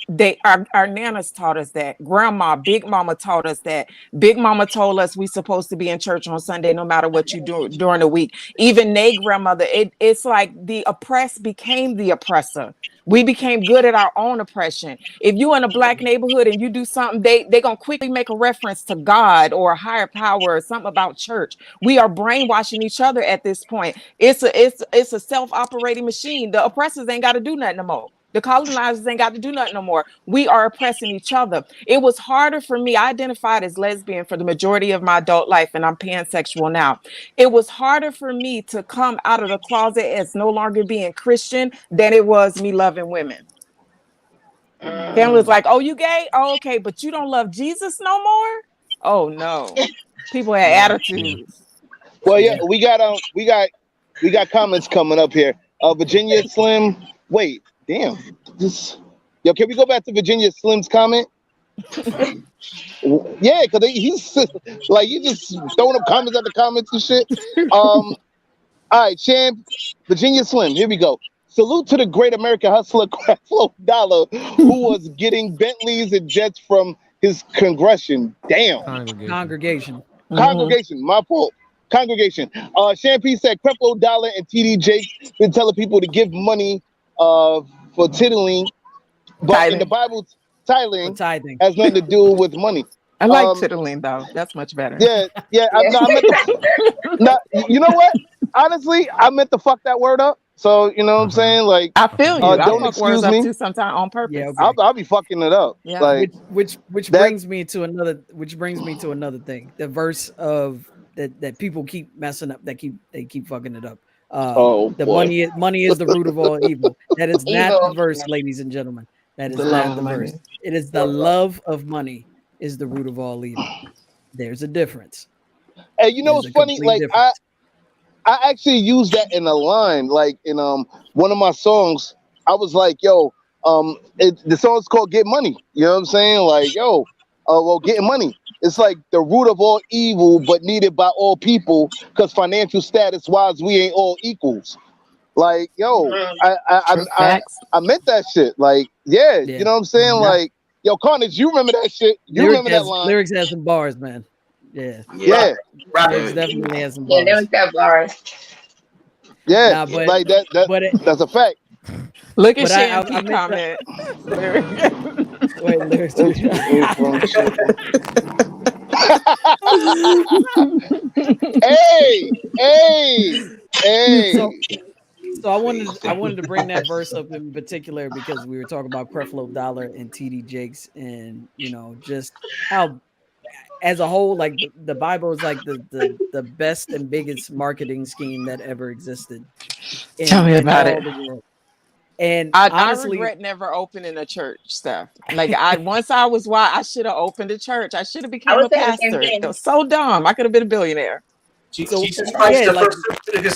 our nanas taught us that. Grandma, Big Mama taught us that. Big Mama told us we supposed to be in church on Sunday no matter what you do during the week. Even they grandmother, it's like the oppressed became the oppressor. We became good at our own oppression. If you in a black neighborhood and you do something, they gonna quickly make a reference to God or a higher power or something about church. We are brainwashing each other at this point. It's a self-operating machine. The oppressors ain't got to do nothing no more. The colonizers ain't got to do nothing no more. We are oppressing each other. It was harder for me. I identified as lesbian for the majority of my adult life, and I'm pansexual now. It was harder for me to come out of the closet as no longer being Christian than it was me loving women. Family was like, "Oh, you gay? Oh, okay, but you don't love Jesus no more." Oh no, people had attitudes. Well, yeah, we got comments coming up here. Virginia Slim. Wait, damn. Yo, can we go back to Virginia Slim's comment? Yeah, because he's like, you just throwing up comments at the comments and shit. All right, Champ, Virginia Slim, here we go. Salute to the great American hustler, Creflo Dollar, who was getting Bentleys and jets from his congregation. Damn. Congregation. Congregation, my fault. Congregation. Champagne said Creflo Dollar and TD Jakes been telling people to give money for tithing, but in the Bible, tithing has nothing to do with money. I like tithing though. That's much better. Yeah. I meant you know what? Honestly, I meant to fuck that word up. So you know what I'm saying? Like, I feel you. Don't excuse me. Too sometimes on purpose. Yeah, okay. I'll be fucking it up. Yeah. Like, which brings me to another thing. The verse of that people keep messing up. They keep fucking it up. Money is the root of all evil. That is not the verse, ladies and gentlemen. That is not the verse. It is the love of money is the root of all evil. There's a difference. And you know what's funny? Like I actually used that in a line, like in one of my songs. I was like, yo, the song's called Get Money. You know what I'm saying? Like, yo, well, getting money. It's like the root of all evil, but needed by all people, because financial status wise, we ain't all equals. Like, yo, I meant that shit. Like, yeah, you know what I'm saying? Yeah. Like, yo, Carnage, you remember that shit? Remember that line? Lyrics has some bars, man. Yeah. Lyrics definitely has some bars. Yeah, lyrics got bars. Yeah, like that's a fact. Look at Shanty comment. Wait, lyrics. Hey. So I wanted to bring that verse up in particular because we were talking about Creflo Dollar and TD Jakes, and you know just how, as a whole, like the Bible is like the best and biggest marketing scheme that ever existed. Tell me about it. And honestly, I regret never opening a church stuff. Like once I was why I should have opened a church. I should have become a pastor. It was so dumb. I could have been a billionaire. Jesus Christ, the first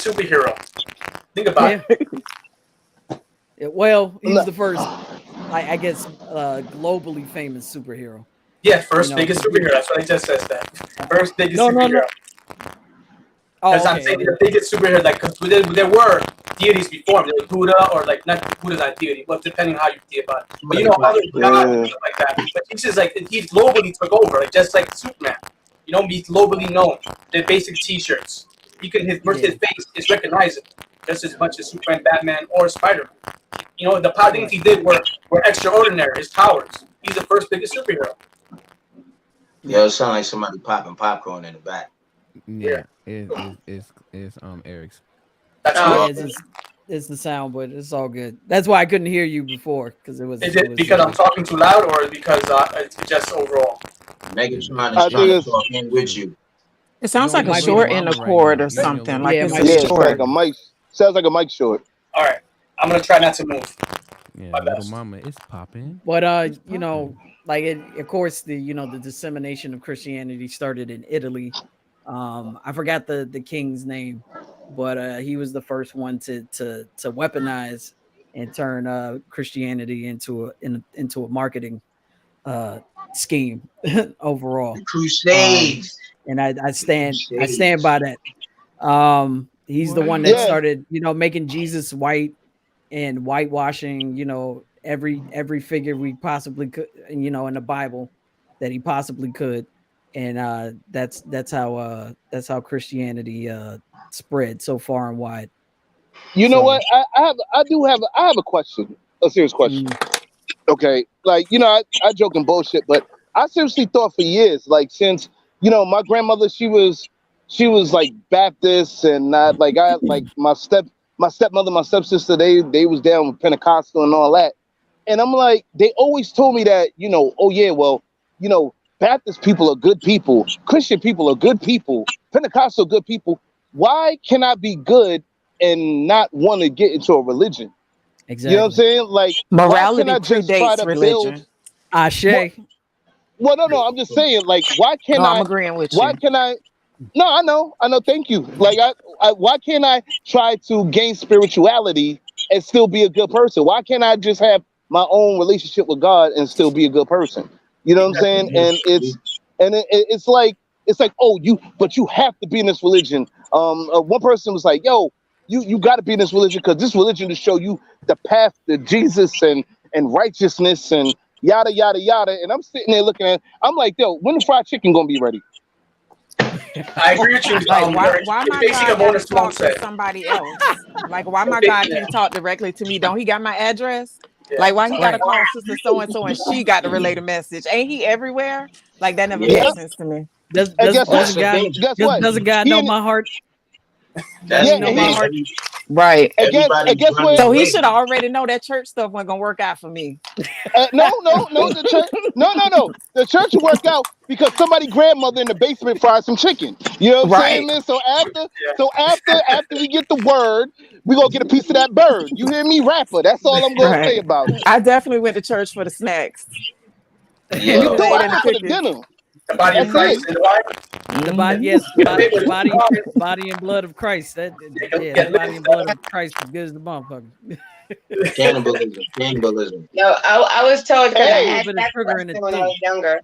superhero. Think about it. Well, he's the first, I guess, globally famous superhero. Yeah, first biggest superhero. That's what I just said. That first biggest superhero. Because I'm saying the biggest superhero, like, because there were deities before him. There was Buddha, or like not Buddha's not deity, but depending on how you see it. But you know, other gods and stuff like that. But he's just like he globally took over, like just like Superman. You know, he's globally known. The basic T-shirts. His face is recognizable just as much as Superman, Batman, or Spider-Man. You know, the things he did were extraordinary. His powers. He's the first biggest superhero. Yeah, it sounds like somebody popping popcorn in the back. Yeah, it's Eric's. It's the sound, but it's all good. That's why I couldn't hear you before, because it was. Is it because I'm talking too loud, or because it's just overall? Making somebody's trying to talk in with you. It sounds like a short in the cord or something. Like it's short. Like a mic. Sounds like a mic short. All right, I'm gonna try not to move. Yeah, little mama is popping. But you know, like of course the dissemination of Christianity started in Italy. I forgot the king's name, but he was the first one to weaponize and turn Christianity into a marketing scheme overall. The Crusades. And I stand by that. He's the one that started, making Jesus white and whitewashing, every figure we possibly could, you know, in the Bible that he possibly could, and that's how Christianity spread so far and wide. You know So, what? I have a question, a serious question. Okay, like, you know, I joke and bullshit, but I seriously thought for years, like, since, you know, my grandmother, she was like Baptist, and not like like my stepmother, my stepsister, they was down with Pentecostal and all that. And I'm like, they always told me that, you know, oh yeah, well, you know, Baptist people are good people, Christian people are good people, Pentecostal good people. Why can I be good and not want to get into a religion? exactly. You know what I'm saying? Like, Morality why can't I just try predates to religion. build? Ashe. Well, no, I'm just saying, like, why can't No, I'm I? agreeing with Why you. can I? No, I know. Thank you. Like, why can't I try to gain spirituality and still be a good person? Why can't I just have my own relationship with God and still be a good person? You know what I'm saying? And it's like, oh, but you have to be in this religion. One person was like, yo, you got to be in this religion because this religion to show you the path to Jesus and righteousness and yada yada yada. And I'm sitting there looking at, I'm like, yo, when the fried chicken gonna be ready? I agree with you. Like, why It's my basically God a gotta bonus talk to said. somebody else? Like, why my God can't talk directly to me? Don't he got my address? Yeah. Like, why he gotta Right. call sister so and so and she got to relay the message? Ain't he everywhere? Like, that never Yeah. made sense to me. Does And does guess what? That's doesn't the God thing. Guess what? doesn't God He know in, my heart? That's yeah, Doesn't he know and my he heart? Right. and Everybody's guess running what? So he away. should already know that church stuff wasn't gonna work out for me. No, the church, no. The church will work out because somebody grandmother in the basement fried some chicken. You know what I'm saying, Right. man? After we get the word, we gonna get a piece of that bird. You hear me, rapper? That's all I'm gonna say Right. about it. I definitely went to church for the snacks. Me Yo, too. Kool-Aid I and the went for the cookies. dinner. the body of That's it. Christ in the Bible. The body, Mhm. yes, Yeah, they the would- body and blood of Christ. Yeah, Yeah, the body and blood of Christ is good as the motherfucker. cannibalism. No, I was told because I A Hey, little asked bit of that sugar in it question when I too. was younger,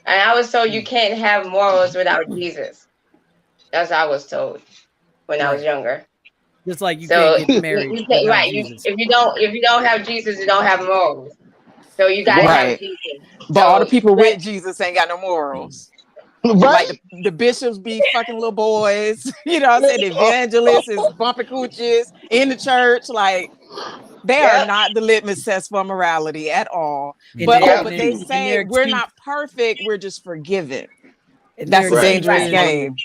and I was told you can't have morals without Jesus. That's what I was told when I was Right. younger. Just like you can't So get married you can't, without right? Jesus. If you don't have Jesus, you don't have morals. So you gotta what? have Right. Jesus. But all the So people that with Jesus ain't got no morals. Like Right? the bishops be fucking little boys, you know what I'm saying? The evangelists is bumping coochies in the church. Like, they are yep, not the litmus test for morality at all. And But their oh, yep. but and, they and say their we're excuse not perfect, we're just forgiven. and their That's a Right. dangerous excuse Right. game.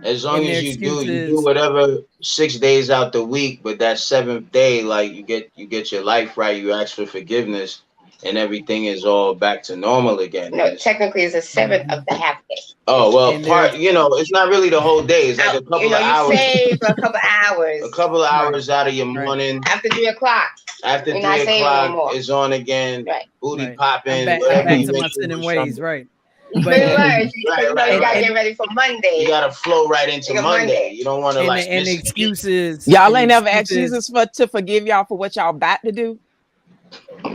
As long and their as excuse you do is whatever 6 days out the week, but that seventh day, like you get your life right, you ask for forgiveness, and everything is all back to normal again. No, technically it's a seventh of the half day. Oh well, and there's it's not really the whole day. It's like a couple of You hours, save a couple hours a couple of right, hours out of your right, morning. after 3 o'clock. After You're three not saving no o'clock, more. it's on again. Right. Booty right. popping, I'm whatever back you to my went through sinning on ways, Sunday. right. Pretty But much. Right, You know, you right, gotta right. get ready for Monday. You gotta flow right into Like a Monday. Monday. You don't want to like and the miss a beat. excuses Y'all and the ain't never asked excuses. Jesus to forgive y'all for what y'all about to do.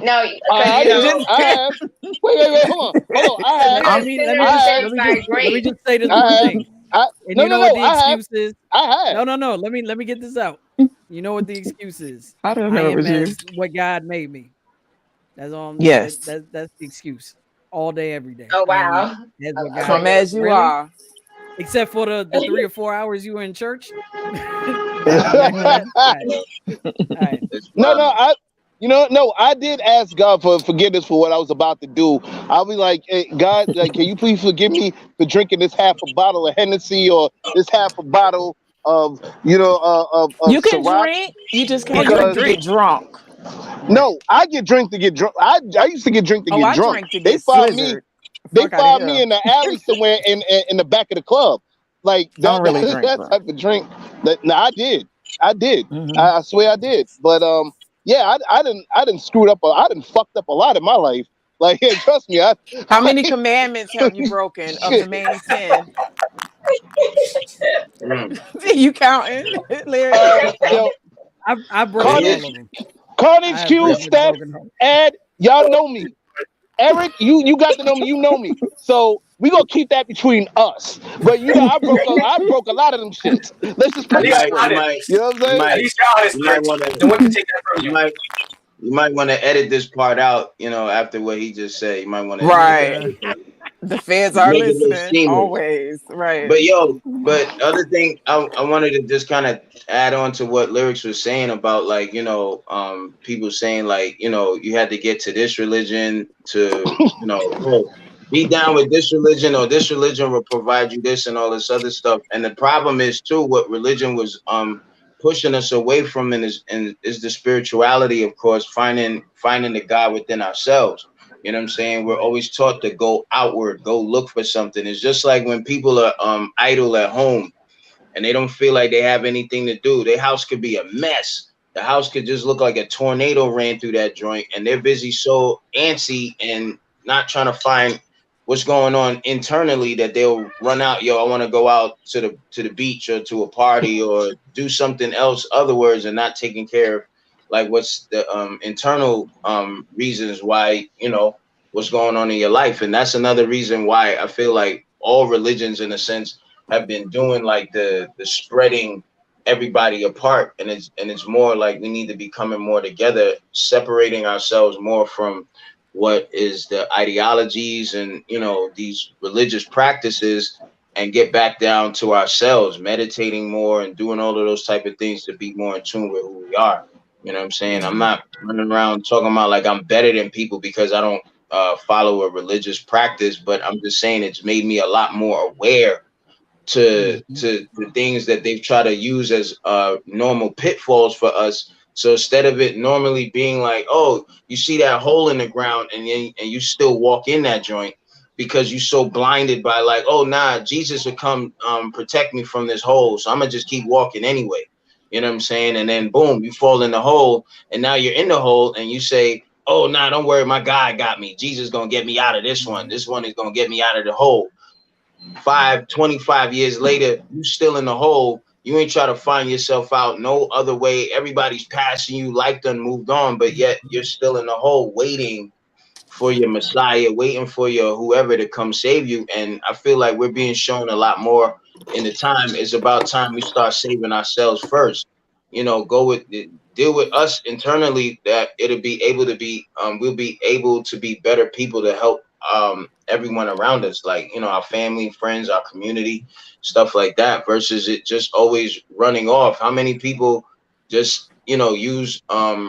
No, because I did. Just I have. Wait. Hold on. I have. Let because me let me sinners I just have. saved by let me grace. just say this I one have. thing. And No, you know what the I have. excuse is? I have. No. Let me get this out. You know what the excuse is? I don't I know it am was you. as what God made me. That's all. Yes. That's the excuse. All day, every day. Oh I am wow. as what God. Come as you Really? are. Except for the 3 or 4 hours you were in church. After Mhm. that, all right. It's No, wild. I did ask God for forgiveness for what I was about to do. I'll be like, hey, God, like, can you please forgive me for drinking this half a bottle of Hennessy or this half a bottle of, of You can Ciroc? drink, you just Oh, can't you can drink to Because get drink. drunk. Right. no, I get drink to get drunk. I used to get drink to Oh, get I drunk. drank to They get find me. slizzard. They Fuck out of find me here. in the alley somewhere in the back of the club. Like I don't really drink, that bro. type of drink. No, I did. Mhm. I swear I did. But yeah, I didn't screwed up. I didn't fucked up a lot in my life. Like, yeah, trust me. How many commandments have you broken of the Shit. main 10? Mm. You counting, Larry? Yo, I've broken Carnage, all of them. I Carnage, have Q, pretty much Steph, broken all. Ed, y'all know me. Eric, you got to know me. You know me. So we gonna keep that between us. But I broke a lot of them shits. Let's just At put it least that you're way. honest. You know what I'm saying? At least you're honest, You might Larry. want to. No one can take that from You you. might. You might want to edit this part out. After what he just said, you might want to Right. The feds are make it look listening seamless. always. Right. But other thing, I wanted to just kind of add on to what Lyrics was saying about, like, people saying, like, you had to get to this religion to, be down with this religion, or this religion will provide you this and all this other stuff. And the problem is too, what religion was pushing us away from is the spirituality, of course, finding the God within ourselves. You know what I'm saying? We're always taught to go outward, go look for something. It's just like when people are idle at home and they don't feel like they have anything to do. Their house could be a mess. The house could just look like a tornado ran through that joint, and they're busy so antsy and not trying to find what's going on internally that they'll run out. I want to go out to the beach or to a party or do something else, other words, and not taking care of like what's the internal reasons why, what's going on in your life. And that's another reason why I feel like all religions, in a sense, have been doing like the spreading everybody apart. And it's more like we need to be coming more together, separating ourselves more from what is the ideologies and, these religious practices, and get back down to ourselves, meditating more and doing all of those type of things to be more in tune with who we are. You know what I'm saying? I'm not running around talking about like I'm better than people because I don't follow a religious practice, but I'm just saying it's made me a lot more aware to the things that they've tried to use as normal pitfalls for us. So instead of it normally being like, oh, you see that hole in the ground and you still walk in that joint because you're so blinded by like, oh, nah, Jesus will come protect me from this hole. So I'm going to just keep walking anyway. You know what I'm saying? And then boom, you fall in the hole, and now you're in the hole and you say, oh, nah, don't worry, my God got me. Jesus is going to get me out of this one. This one is going to get me out of the hole. 25 years later, you still in the hole. You ain't try to find yourself out no other way. Everybody's passing you, life done moved on, but yet you're still in the hole waiting for your Messiah, waiting for your whoever to come save you. And I feel like we're being shown a lot more in the time. It's about time we start saving ourselves first. Deal with us internally, that it'll be able to be, we'll be able to be better people to help everyone around us, like, our family, friends, our community, stuff like that, versus it just always running off. How many people just, use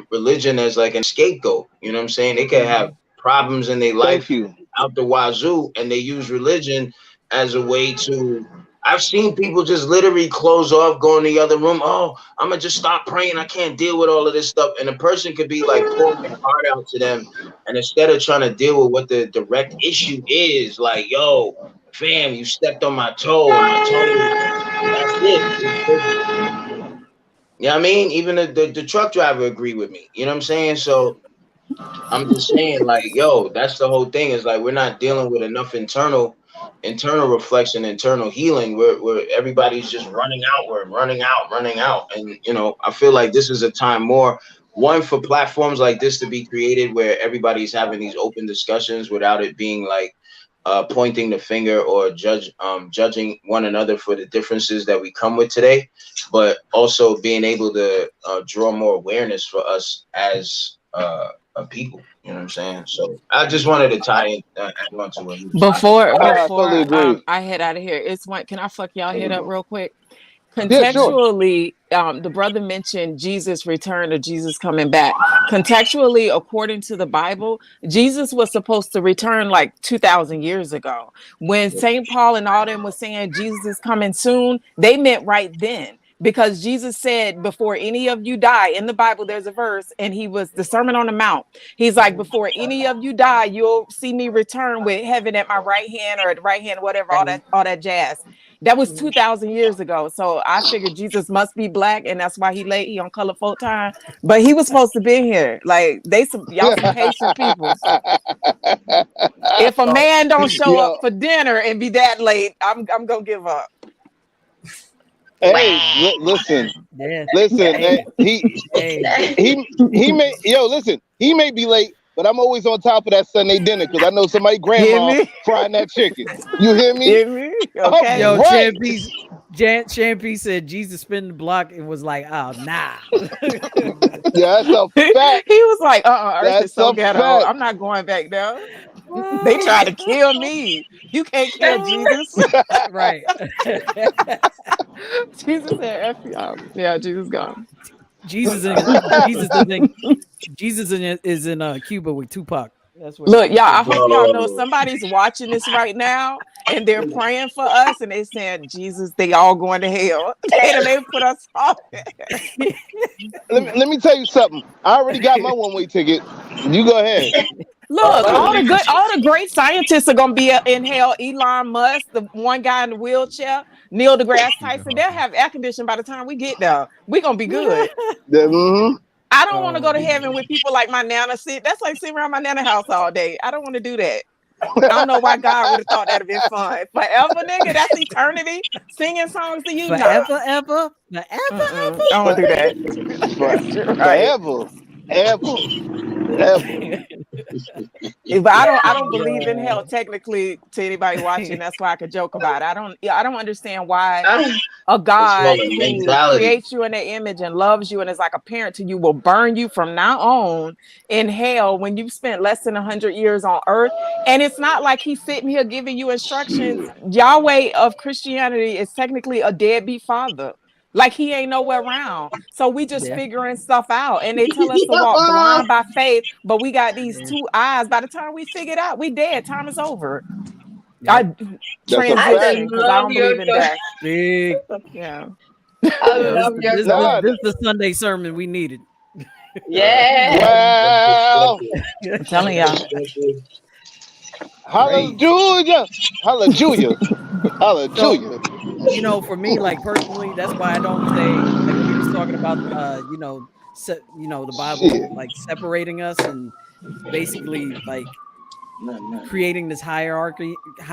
religion as like a scapegoat? You know what I'm saying? They can have problems in their life out the wazoo, and they use religion as a way to. I've seen people just literally close off, go in the other room. Oh, I'm gonna just stop praying. I can't deal with all of this stuff. And a person could be like pouring their heart out to them, and instead of trying to deal with what the direct issue is, like, yo, fam, you stepped on my toe. That's it. You know what I mean? Even the truck driver agreed with me. You know what I'm saying? So I'm just saying, like, yo, that's the whole thing. Is like we're not dealing with enough internal reflection, internal healing. Where everybody's just running outward, running out. And I feel like this is a time more one for platforms like this to be created where everybody's having these open discussions without it being like pointing the finger or judging one another for the differences that we come with today, but also being able to draw more awareness for us as people. You know what I'm saying? So I just wanted to tie in onto what you Before totally agree. I head out of here, it's one. Can I fuck y'all head up real quick? Yeah, sure. Contextually, the brother mentioned Jesus' return or Jesus coming back. Contextually, according to the Bible, Jesus was supposed to return like 2,000 years ago. When St. Paul and all them was saying Jesus is coming soon, they meant right then. Because Jesus said, before any of you die, in the Bible, there's a verse, and he was the Sermon on the Mount. He's like, before any of you die, you'll see me return with heaven at my right hand, or at the right hand, whatever, all that jazz. That was 2,000 years ago. So I figured Jesus must be black, and that's why he late. He on color folk time. But he was supposed to be here. Like, y'all some patient people. If a man don't show up for dinner and be that late, I'm gonna give up. Hey, listen. Hey. He may be late, but I'm always on top of that Sunday dinner because I know somebody grandma frying that chicken. You hear me? Hear me? Okay. Yo, right. Champy said Jesus spin the block and was like, oh nah. Yeah, that's a fact. He was like, Earth is That's so a ghetto. fact. I'm not going back there. They tried to kill me. You can't kill Jesus. Right. Jesus said, F y'all. Yeah, Jesus gone. Jesus is in Cuba with Tupac. That's what. Look, y'all, I hope y'all know Oh. somebody's watching this right now and they're praying for us and they saying, Jesus, they all going to hell. And they put us off. Let me tell you something. I already got my one-way ticket. You go ahead. Look, all the great scientists are gonna be in hell. Elon Musk, the one guy in the wheelchair, Neil deGrasse Tyson, they'll have air conditioning by the time we get there. We're gonna be good. Mhm. I don't want to go to heaven with people like my nana sit. That's like sitting around my nana house all day. I don't want to do that. I don't know why God would have thought that'd have been fun. Forever, nigga, that's eternity. Singing songs to you. Forever, ever. I don't want to do that. Forever. Ever. But I don't believe in hell technically to anybody watching. That's why I could joke about it. I don't understand why a God who creates you in their image and loves you and is like a parent to you will burn you from now on in hell when you've spent less than 100 years on earth. And it's not like he's sitting here giving you instructions. Yahweh of Christianity is technically a deadbeat father. Like he ain't nowhere around. So we just figuring stuff out. And they tell us to walk blind by faith, but we got these two eyes. By the time we figure it out, we dead. Time is over. I transition because I don't believe in that. Big. Yeah. I love your This is the Sunday sermon we needed. Yeah. Wow. I'm telling y'all. Hallelujah. Hallelujah. Hallelujah. You know, for me, like personally, that's why I don't say, like when he was talking about the Bible like separating us and basically like creating this hierarchy. That's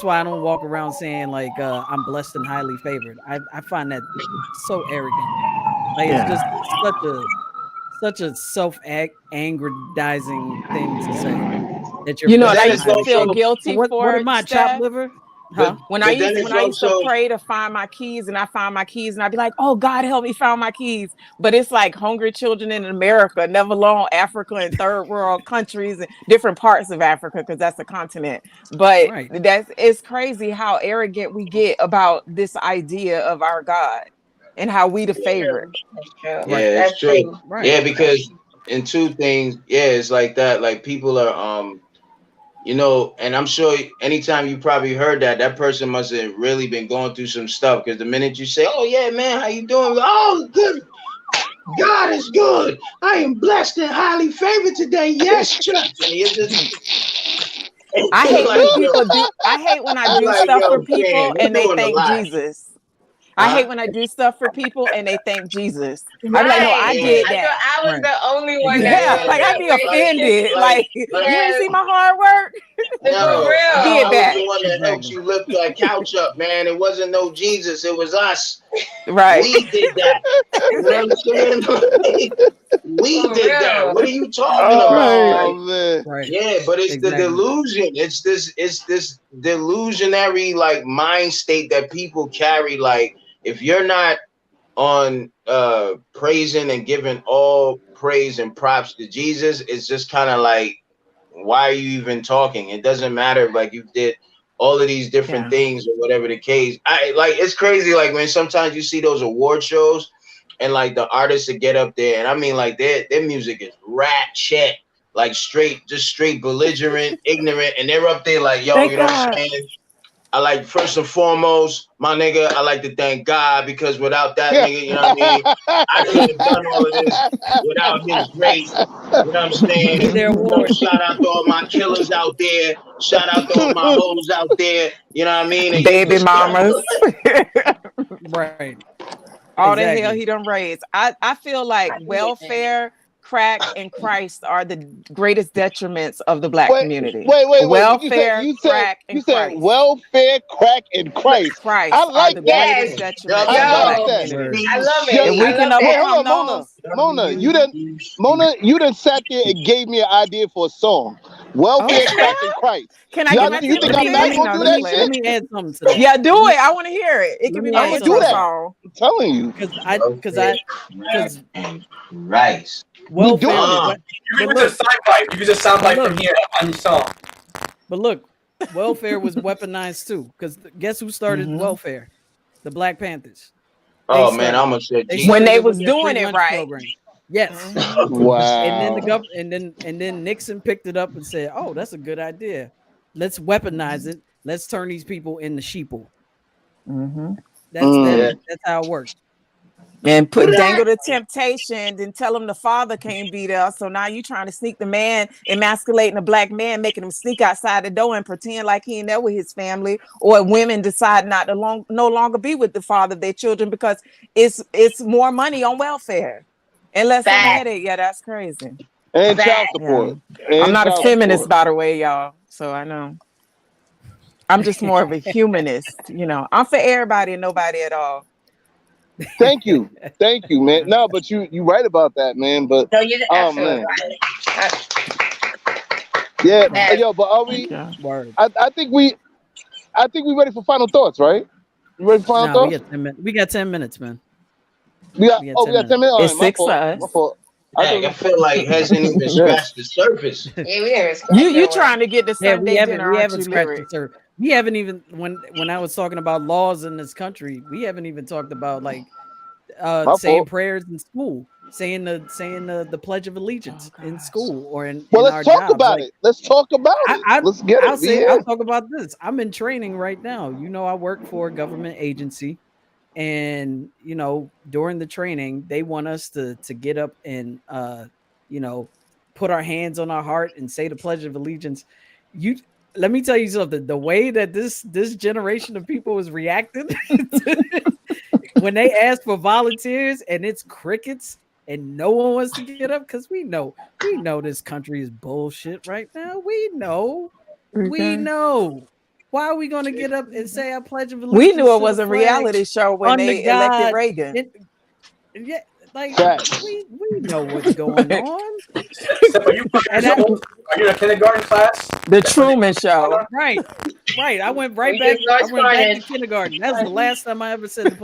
why I don't walk around saying like I'm blessed and highly favored. I find that so arrogant. Like it's just such a self-aggrandizing thing to say that you're. You know what I used to feel guilty for? What am I, chopped liver? Huh? When I used to pray to find my keys, and I found my keys, and I'd be like, "Oh God, help me find my keys!" But it's like hungry children in America, never alone Africa and third world countries and different parts of Africa, because that's a continent. But it's crazy how arrogant we get about this idea of our God and how we the favorite. Yeah, it's true. Right. Yeah, because in two things, it's like that. Like people are and I'm sure anytime you probably heard that person must have really been going through some stuff, because the minute you say, "Oh yeah, man, how you doing?" "Oh, good. God is good. I am blessed and highly favored today." "Yes, church." I hate when people do. I hate when I do stuff for people and they thank Jesus. I hate when I do stuff for people and they thank Jesus. Right. I'm like, no, I did that. I was the only one. Like I'd be offended. Like you didn't see my hard work. No, for real. I was the one that helped you lift that couch up, man. It wasn't no Jesus. It was us. Right. We did that. You know what I'm saying? We did that. What are you talking about? Man. Right. Yeah, but it's the delusion. It's this delusionary like mind state that people carry. Like if you're not on praising and giving all praise and props to Jesus, it's just kind of like, why are you even talking? It doesn't matter. Like you did all of these different things or whatever the case. It's crazy. Like when sometimes you see those award shows and like the artists that get up there, and I mean like their music is ratchet, like straight belligerent, ignorant, and they're up there like, yo, you know what I'm saying? I like, first and foremost, my nigga, I like to thank God, because without that nigga, you know what I mean? I couldn't have done all of this without his grace. You know what I'm saying? Shout out to all my killers out there. Shout out to all my hoes out there. You know what I mean? And baby mamas. Right. All the hell he done raised. I feel like welfare, crack, and Christ are the greatest detriments of the black community. Wait. Welfare, crack, and Christ. You said welfare, crack, and Christ. I like that. I love it. And we can overcome those. Mona, you done sat there and gave me an idea for a song. Welfare Okay. stacked in Christ. Can I Y'all, get my you 10 think minutes? I'm not No, gonna do just that play. let shit? me add something to that. Yeah, do it. I want to hear it. It Let can be me my I'm add gonna do intro something to that. that. song. I'm telling you. Because And rice. We welfare doing was it. what, You but could use a look, soundbite. You could just but soundbite look, from here on your song. but look, welfare was weaponized too. Because guess who started Mhm. welfare? The Black Panthers. They Oh man, I started. almost said They Jesus. When started they it with was their doing free it lunch right. program. Yes. Mhm. And then the Wow. and then Nixon picked it up and said, "Oh, that's a good idea. Let's weaponize it. Let's turn these people into sheeple." Mhm. That's Mm. that's how it worked. And Who put dangle that? the temptation, then tell him the father can't be there. So now you trying to sneak the man, emasculating a black man, making him sneak outside the door and pretend like he ain't there with his family, or women decide not to no longer be with the father of their children because it's more money on welfare and less on the Fact. headache. Yeah, that's crazy. And child Fact. Yeah. support. I'm And not a child feminist, support. by the way, y'all. So I know. I'm just more of a humanist, I'm for everybody and nobody at all. Thank you. Thank you, man. Yeah. No, but you right about that, man. But No, you're oh absolutely man. right. Yeah, Fact. yo, but are we Okay. Word. I think we ready for final thoughts, right? You ready for final No, we thoughts? got 10 minutes. We got 10 minutes, man. We got We got 10 we got 10 minutes. minutes. All right, It's my six of fault. us. My fault. I Dang, I thought feel like it hasn't even yeah. scratched the surface. Yeah, we didn't You scratch that one. trying to get the Yeah, Sunday dinner, we aren't haven't you, scratched the Lyric? surface. We haven't even when I was talking about laws in this country, we haven't even talked about like My saying fault. prayers in school, saying the Pledge of Oh Allegiance in gosh. school or Well, in let's our talk jobs. about Like it. Let's talk about I, it. I Let's get I'll it. We say I'll here. talk about this. I'm in training right now. I work for a government agency, and during the training they want us to get up and you know put our hands on our heart and say the Pledge of Allegiance. You Let me tell you something. The way that this generation of people is reacting when they ask for volunteers and it's crickets and no one wants to get up because we know this country is bullshit right now. We Okay. know. Why are we going to get up and say I pledge of We knew allegiance it to the was a flag reality show when under they elected God? Reagan. Yeah, like Facts. we know what's going on, Except, are you 5 and years that old? Are you in a kindergarten class? The That's what Truman they going Show. on? right. I went We right just back. know I it's went back to Carnage. kindergarten. That's the last time I ever said the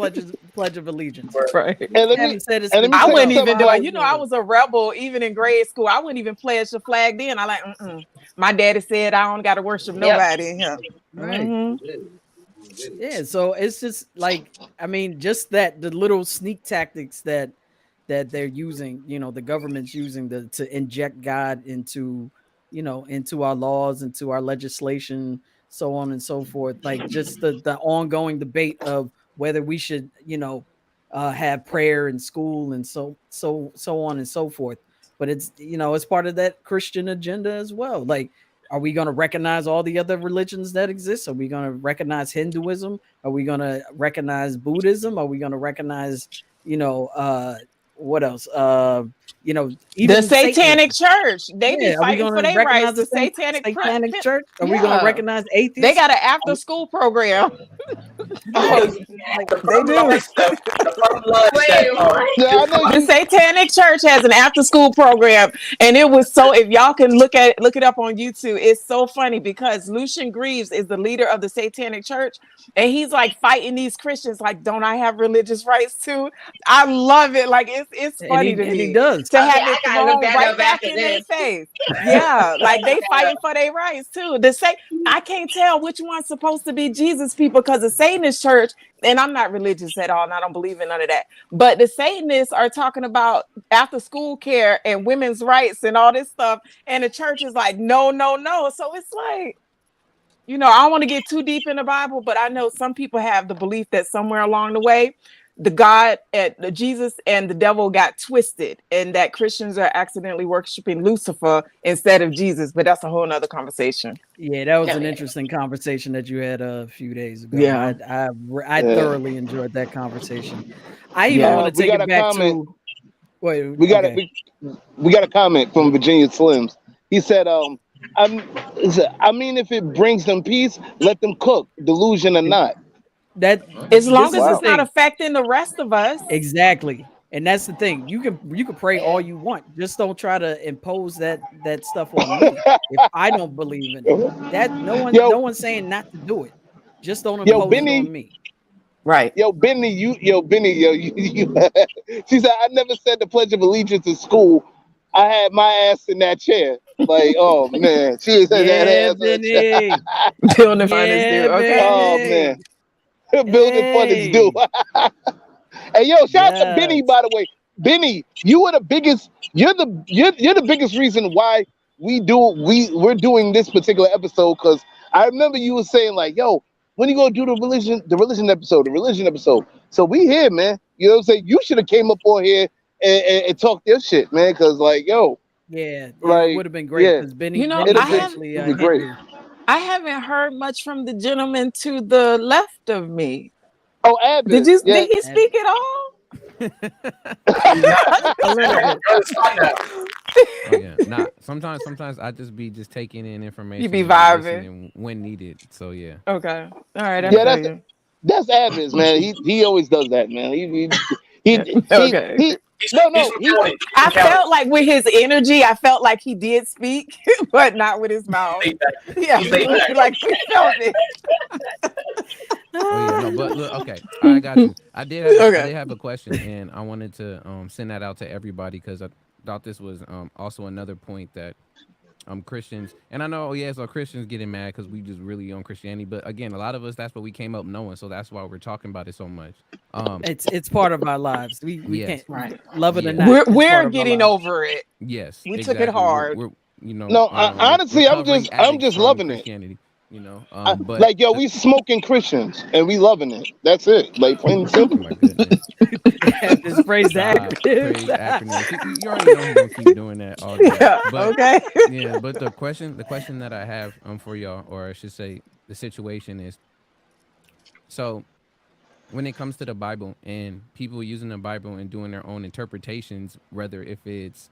Pledge of Allegiance. Or- Right. And I haven't said it let since me I tell you wouldn't something, even do it. guys. I was a rebel even in grade school. I wouldn't even pledge the flag then. I like, my daddy said I don't got to worship Yep. nobody in here. Right. Mhm. Yeah. So it's just like just that the little sneak tactics that they're using, the government's using to inject God into our laws, into our legislation, so on and so forth. Like just the ongoing debate of whether we should, have prayer in school and so on and so forth. But it's part of that Christian agenda as well. Like, are we going to recognize all the other religions that exist? Are we going to recognize Hinduism? Are we going to recognize Buddhism? Are we going to recognize, what else? The Even Satanic Satanism. Church. They be Yeah, are we fighting going for to their rights. recognize the The Satanic Satanic Church? Are we going to Yeah. recognize They atheists? got an after school program. Oh, Like, the They problem do. lies the problem lies Wait, that what? Yeah, I know The you. Satanic Church has an after school program, and it was so. If y'all can look it up on YouTube, it's so funny because Lucian Greaves is the leader of the Satanic Church, and he's like fighting these Christians. Like, don't I have religious rights too? I love it. Like, it's and funny to he me does. to Okay, have I it gotta look thrown that right up back after in their this. face. Yeah, like they Look that fighting up. for their rights too. I can't tell which one's supposed to be Jesus people because the Satanist Church, and I'm not religious at all, and I don't believe in none of that. But the Satanists are talking about after school care and women's rights and all this stuff, and the church is like, no, no, no. So it's like, I don't want to get too deep in the Bible, but I know some people have the belief that somewhere along the way, the Jesus and the devil got twisted, and that Christians are accidentally worshiping Lucifer instead of Jesus. But that's a whole nother conversation. Yeah, that was No, an yeah. interesting conversation that you had a few days ago. Yeah. I Yeah. thoroughly enjoyed that conversation. I even Yeah. want to We take got it a back comment. to wait. We got Okay, we got a comment from Virginia Slims. He said, I mean, if it brings them peace, let them cook, delusion or not. As long this as is the it's Wow. not thing. affecting the rest of us. Exactly. And that's the thing. You can pray all you want. Just don't try to impose that stuff on me if I don't believe in it. That no Yo, one's saying not to do it. Just don't yo, impose it on Benny, me. Right. Benny, Benny, you she said, I never said the Pledge of Allegiance in school. I had my ass in that chair. Like, oh man, she said that Yeah, ass in that chair. Benny. Building fun is Yeah, due. Okay. Oh Benny. man, building fun is due. Hey. Hey, yo, shout out to Benny, Yes. by the way. Benny, you are the biggest. You're the biggest reason why we're doing this particular episode. Because I remember you were saying like, yo, when you gonna do the religion episode. So we here, man. You know what I'm saying? You should have came up on here and talked your shit, man. Because like, yo, Yeah, it like, would have been great yeah, because Benny You know, Benny it'd I was be have actually it'd be a great. Hindu. I haven't heard much from the gentleman to the left of me. Oh, Abid, Did yeah. he speak at all? He's not. A little bit. You're on the spot now. Oh yeah. Nah. Sometimes I just be just taking in information You be and vibing. listening when needed. So yeah. Okay. All right. I Yeah, feel you. that's Abis, man. He always does that, man. Yeah. Okay. He He's no he's no from he Cali. He's I from Cali. felt like with his energy, I felt like he did speak, but not with his mouth. Laid back. Yeah, He's laid back. like we felt it. Oh yeah, no, but look, okay, I got you. I did Okay. have a question, and I wanted to send that out to everybody because I thought this was also another point that Christians, and I know, oh yeah, so Christians getting mad because we just really on Christianity, but again, a lot of us that's what we came up knowing, so that's why we're talking about it so much. It's part of our lives. We Yes, can't Right. love it or yeah, not. We're It's part we're of our getting lives. over it. yes, We took it exactly. hard. We're no. Honestly, recovering I'm addicts just from loving it. Christianity, you know. But Like yo, we smoking Christians and we loving it. That's it. Like plain and simple. my goodness. Just praise the Praise acronyms. acronyms. You already know I'm gonna keep doing that all day. Yeah. But Okay. yeah, but the question that I have for y'all, or I should say the situation is, so when it comes to the Bible and people using the Bible and doing their own interpretations, whether if it's,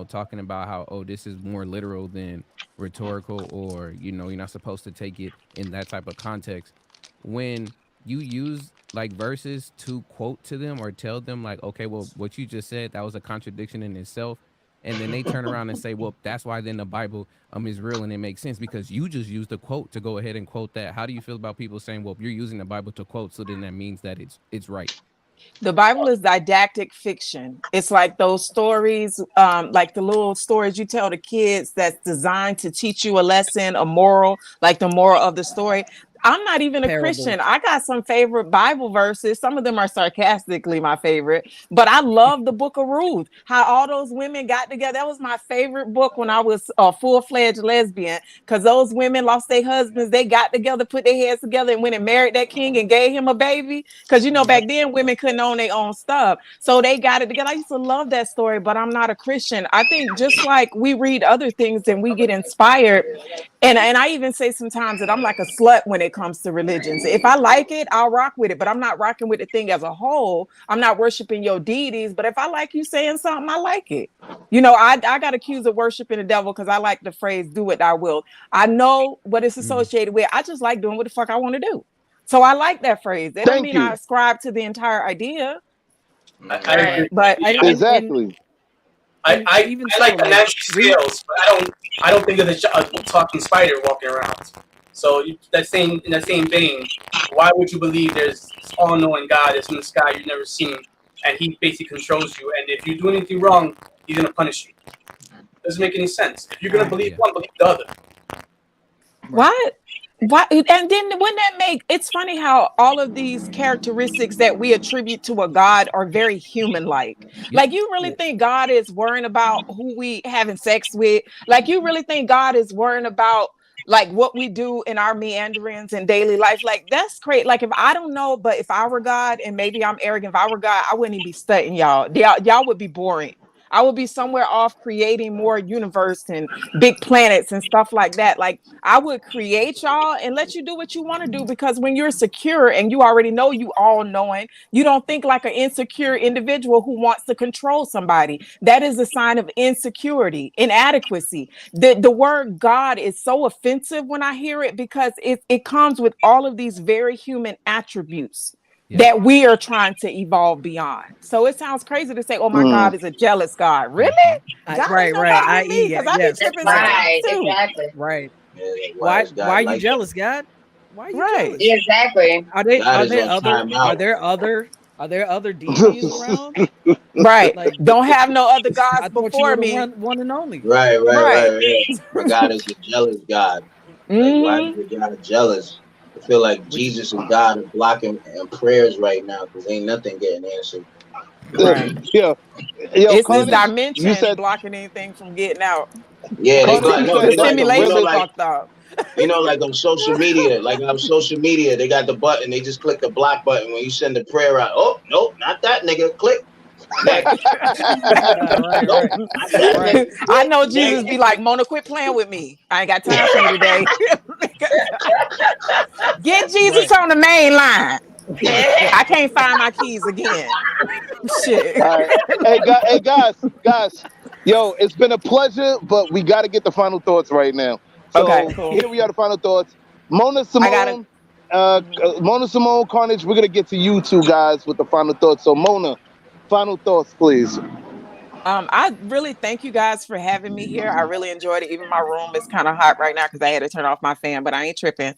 talking about how, oh, this is more literal than rhetorical, or, you're not supposed to take it in that type of context. When you use like verses to quote to them or tell them like, okay, well, what you just said, that was a contradiction in itself. And then they turn around and say, well, that's why then the Bible is real and it makes sense because you just used a quote to go ahead and quote that. How do you feel about people saying, well, you're using the Bible to quote, so then that means that it's right? The Bible is didactic fiction. It's like those stories, like the little stories you tell the kids that's designed to teach you a lesson, a moral, like the moral of the story. I'm not even a Parables. Christian. I got some favorite Bible verses. Some of them are sarcastically my favorite, but I love the book of Ruth, how all those women got together. That was my favorite book when I was a full-fledged lesbian, because those women lost their husbands. They got together, put their heads together, and went and married that king and gave him a baby. Because, back then women couldn't own their own stuff. So they got it together. I used to love that story, but I'm not a Christian. I think just like we read other things and we get inspired, and I even say sometimes that I'm like a slut when it comes to religions. If I like it, I'll rock with it, but I'm not rocking with the thing as a whole. I'm not worshiping your deities, but if I like you saying something, I like it. I got accused of worshiping the devil because I like the phrase, do what thou wilt. I know what it's associated with. I just like doing what the fuck I want to do. So I like that phrase. That don't Thank mean you. I ascribe to the entire idea. I agree. But Exactly. I even like so, the like, Nancy scales, but I don't think of the talking spider walking around. So in that same vein, why would you believe there's this all-knowing God that's in the sky you've never seen, and he basically controls you, and if you do anything wrong, he's gonna punish you? Doesn't make any sense. If you're gonna believe one, believe the other. what? And then wouldn't that make it's funny how all of these characteristics that we attribute to a God are very human-like. Like, you really think God is worrying about who we having sex with? Like, you really think God is worrying about like what we do in our meanderings in daily life? Like, that's great. Like, if I don't know, but if I were God, and maybe I'm arrogant, if I were God, I wouldn't even be studying y'all. Y'all would be boring. I would be somewhere off creating more universe and big planets and stuff like that. Like, I would create y'all and let you do what you want to do, because when you're secure and you already know you all knowing, you don't think like an insecure individual who wants to control somebody. That is a sign of insecurity, inadequacy. The word God is so offensive when I hear it, because it comes with all of these very human attributes. Yep. that we are trying to evolve beyond. So it sounds crazy to say, "Oh, my Mm. God is a jealous God." Really? Mhm. God ain't Right, right. nobody but me I.e., because I be yes, tripping right, sometimes Right, too. exactly. right. Yeah, that Why wise why God are you like that. jealous, God? Why are you Right, jealous? Exactly. God Are is there on other are timeout. there other are there other deities around? right. Like Don't have no other I gods thought you were before the me. one and only. Right. Right. My God is a jealous God. Like, why is Hmm. the God jealous? I feel like Which Jesus and God are blocking prayers right now because ain't nothing getting answered. Right. Yeah, yo, It's this Carnage, you dimension said blocking anything from getting out. Yeah, they Carnage, block. you No, said The they like like the you know, simulation religion. like fucked up. like on social media, like on social media, they got the button. They just click the block button when you send the prayer out. Oh, nope, not that nigga. Click next. Right, Nope, right, not that right. nigga. I Click know Jesus next. be like, Mona, quit playing with me. I ain't got time for you today. Get Jesus Right. on the main line. I can't find my keys again. Shit. All right. Hey, guys. Yo, it's been a pleasure, but we got to get the final thoughts right now. Okay, So cool. here we are, the final thoughts. Mona I gotta. Simone, Mona Simone, Carnage. We're gonna get to you two guys with the final thoughts. So Mona, final thoughts, please. I really thank you guys for having me here. I really enjoyed it. Even my room is kind of hot right now because I had to turn off my fan, but I ain't tripping.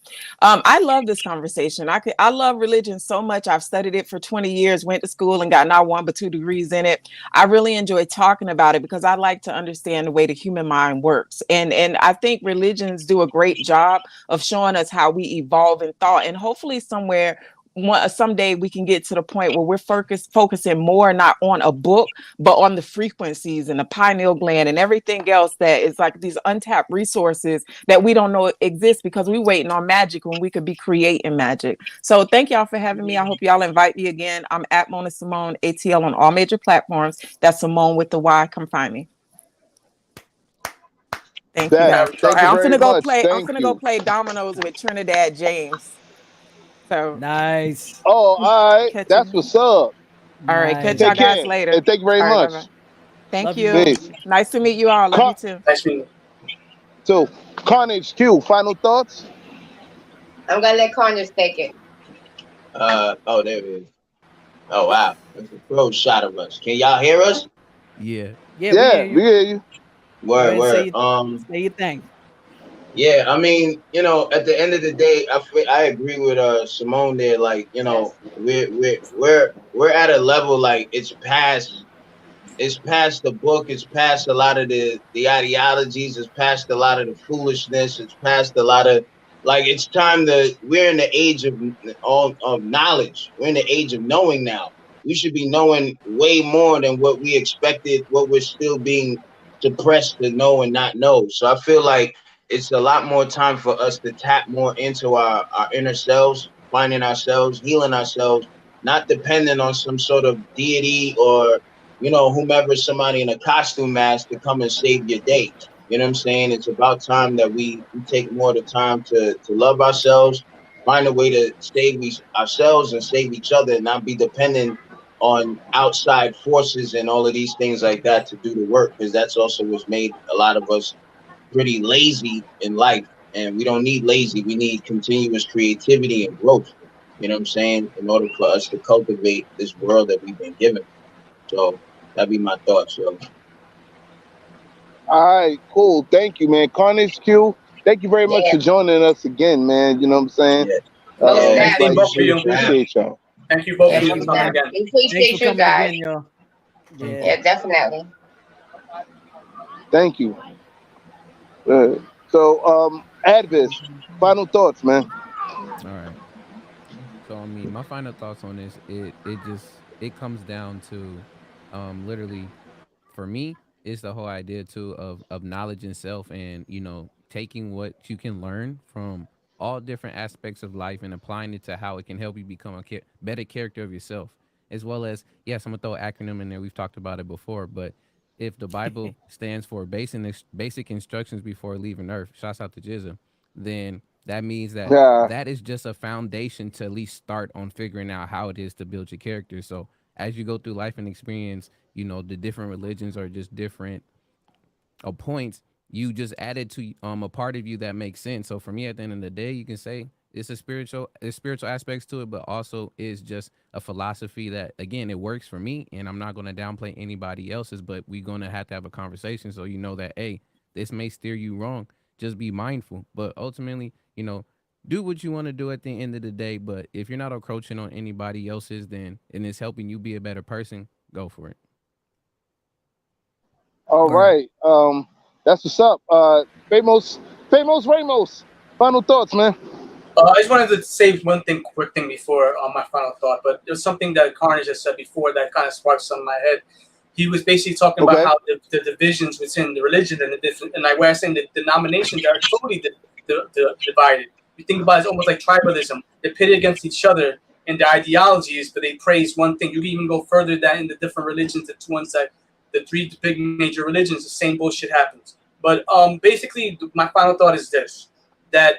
I love this conversation. I love religion so much. I've studied it for 20 years, went to school and got not one but two degrees in it. I really enjoy talking about it because I like to understand the way the human mind works. And I think religions do a great job of showing us how we evolve in thought. And hopefully someday we can get to the point where we're focusing more not on a book but on the frequencies and the pineal gland and everything else that is like these untapped resources that we don't know exist because we're waiting on magic when we could be creating magic. So thank y'all for having me. I hope y'all invite me again. I'm at Mona Simone ATL on all major platforms. That's Simone with the Y. Come find me. Thank you That. guys. Have a Thank try. you I'm very finna go much. play. I'm Thank finna go you. play dominoes with Trinidad James. So Nice. Oh, all right. catch That's you. what's up. All right, catch Nice. y'all Take guys care later. and thank you very All right, bye much. bye. Thank Love you, you. Mona. Peace. Nice to meet you all. Love you Car- too. Nice meeting you. so, Carnage Q. Final thoughts. I'm gonna let Conyers take it. Oh, there it is. Oh wow, that's a pro shot of us. Can y'all hear us? Yeah. Yeah, we hear Yeah, we you. hear you. Go Word, ahead and word. say your thing. Yeah, I mean, at the end of the day, I agree with Simone there. Like, Yes. we're at a level like it's past the book, it's past a lot of the ideologies, it's past a lot of the foolishness, it's past a lot of like it's time to we're in the age of knowledge. We're in the age of knowing now. We should be knowing way more than what we expected, what we're still being suppressed to know and not know. So I feel like it's a lot more time for us to tap more into our inner selves, finding ourselves, healing ourselves, not depending on some sort of deity or whomever somebody in a costume mask to come and save your day. You know what I'm saying? It's about time that we take more of the time to love ourselves, find a way to ourselves and save each other, and not be dependent on outside forces and all of these things like that to do the work, because that's also what's made a lot of us pretty lazy in life. And we don't need lazy. We need continuous creativity and growth. You know what I'm saying? In order for us to cultivate this world that we've been given. So that'd be my thoughts. So All right, cool. Thank you, man. Carnage Q. Thank you very much Yeah. for joining us again, man. You know what I'm saying? yeah, Most yeah. Thank you Like, both definitely. for Appreciate we you. you for having me. appreciate y'all. Thank you both Yeah, for Thanks you for for most coming coming. definitely. again. We Thanks for appreciate you coming guys. again, y'all. Thank Yeah. you. Yeah, definitely. Thank you. So, Advis, final thoughts, man. All right. So I mean, my final thoughts on this, it comes down to literally for me, it's the whole idea too of knowledge and self, and taking what you can learn from all different aspects of life and applying it to how it can help you become a better character of yourself, as well as, yes, I'm gonna throw an acronym in there. We've talked about it before, but if the Bible stands for basic instructions before leaving earth, shouts out to Jizza, then that means that Yeah. that is just a foundation to at least start on figuring out how it is to build your character. So as you go through life and experience, the different religions are just different points. You just added to a part of you that makes sense. So for me, at the end of the day, you can say it's spiritual aspects to it, but also is just a philosophy that, again, it works for me, and I'm not going to downplay anybody else's, but we're going to have a conversation so you know that, hey, this may steer you wrong. Just be mindful, but ultimately, do what you want to do at the end of the day. But if you're not encroaching on anybody else's, then and it's helping you be a better person, go for it. All Word. right. That's what's up. Famous Ramos. Final thoughts, man. I just wanted to say one thing, quick thing before my final thought, but there's something that Carnage has said before that kind of sparked some in my head. He was basically talking about Okay. how the divisions within the religion and the different, and like where I was saying the denominations are totally divided. You think about it, it's almost like tribalism. They're pitted against each other in their ideologies, but they praise one thing. You can even go further than in the different religions, the ones that the three big major religions, the same bullshit happens. But basically, my final thought is this: that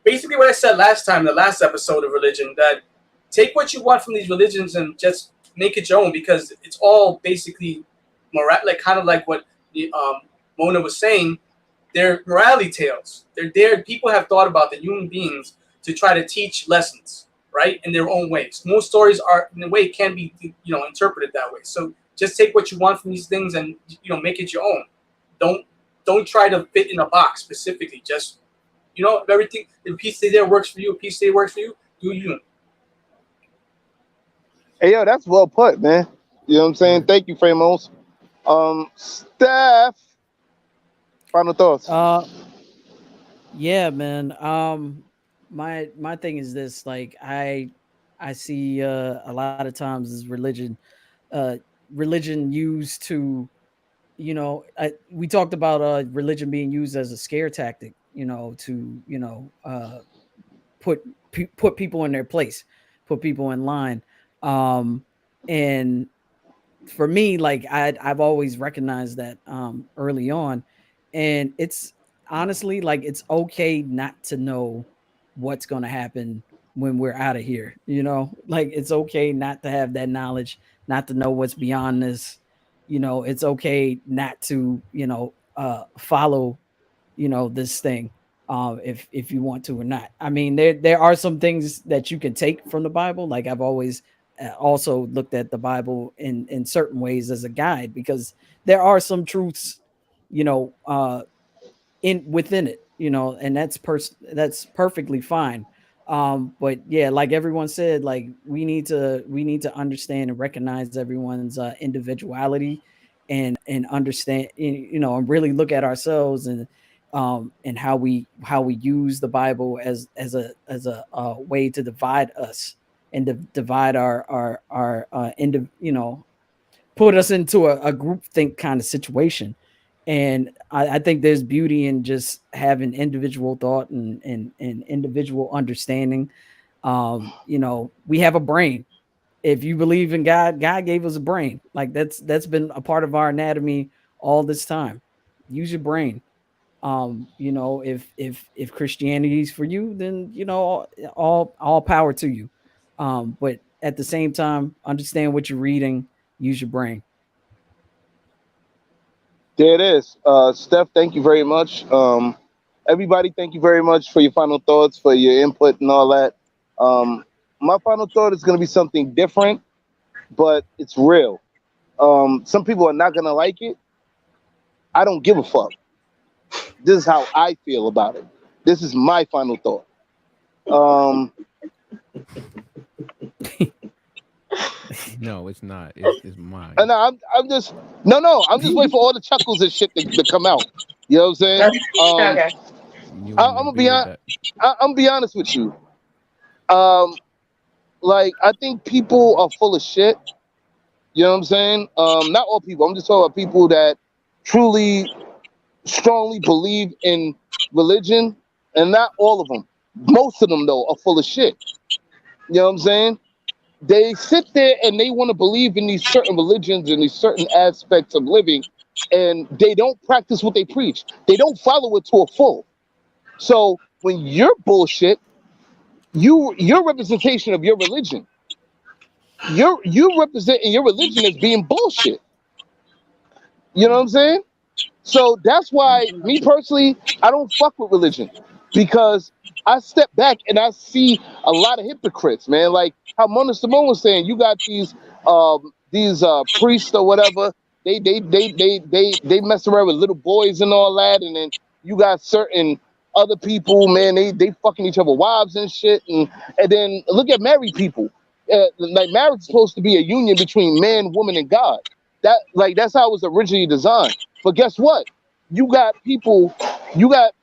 basically what I said last time, the last episode of religion, that take what you want from these religions and just make it your own, because it's all basically like kind of like what Mona was saying. They're morality tales. They're there. People have thought about the human beings to try to teach lessons, right, in their own ways. Most stories are, in a way, can be interpreted that way. So just take what you want from these things and make it your own. Don't try to fit in a box specifically. Just if everything, if a piece there works for you, a piece there works for you, do you. Hey, yo, that's well put, man. You know what I'm saying? Thank you, Famos. Steph, final thoughts. Yeah, man. My thing is this: like, I see a lot of times is religion used to, we talked about religion being used as a scare tactic, to put people in their place, put people in line. And for me, like, I've always recognized that early on, and it's honestly, like, it's okay not to know what's going to happen when we're out of here. Like, it's okay not to have that knowledge, not to know what's beyond this. It's okay not to follow this thing, if you want to or not. I mean, there are some things that you can take from the Bible. Like, I've always also looked at the Bible in certain ways as a guide, because there are some truths, in within it, and that's perfectly fine. But yeah, like everyone said, like, we need to understand and recognize everyone's individuality, and understand, and really look at ourselves, and how we use the Bible as a way to divide us, and to divide put us into a group think kind of situation. And I think there's beauty in just having individual thought, and individual understanding. We have a brain. If you believe in God gave us a brain. Like, that's been a part of our anatomy all this time. Use your brain. If Christianity is for you, then all power to you. But at the same time, understand what you're reading. Use your brain. There it is. Steph, thank you very much. Everybody, thank you very much for your final thoughts, for your input and all that. My final thought is going to be something different, but it's real. Some people are not going to like it. I don't give a fuck. This is how I feel about it. This is my final thought. No, it's not. It's mine. And I'm just I'm just waiting for all the chuckles and shit to come out. You know what I'm saying? Okay. I'm gonna be I'm be honest with you. Like, I think people are full of shit. You know what I'm saying? Not all people. I'm just talking about people that truly, strongly believe in religion, and not all of them. Most of them, though, are full of shit. You know what I'm saying? They sit there and they want to believe in these certain religions and these certain aspects of living, and they don't practice what they preach. They don't follow it to a full. So when you're bullshit, your representation of your religion, you representing your religion as being bullshit. You know what I'm saying? So that's why, me personally, I don't fuck with religion. because I step back and I see a lot of hypocrites, man. Like how Mona Simone was saying, you got these priests or whatever. They mess around with little boys and all that, and then you got certain other people, man. They fucking each other wives and shit, and then look at married people. Like marriage is supposed to be a union between man, woman, and God. That's how it was originally designed. But guess what? You got people, you got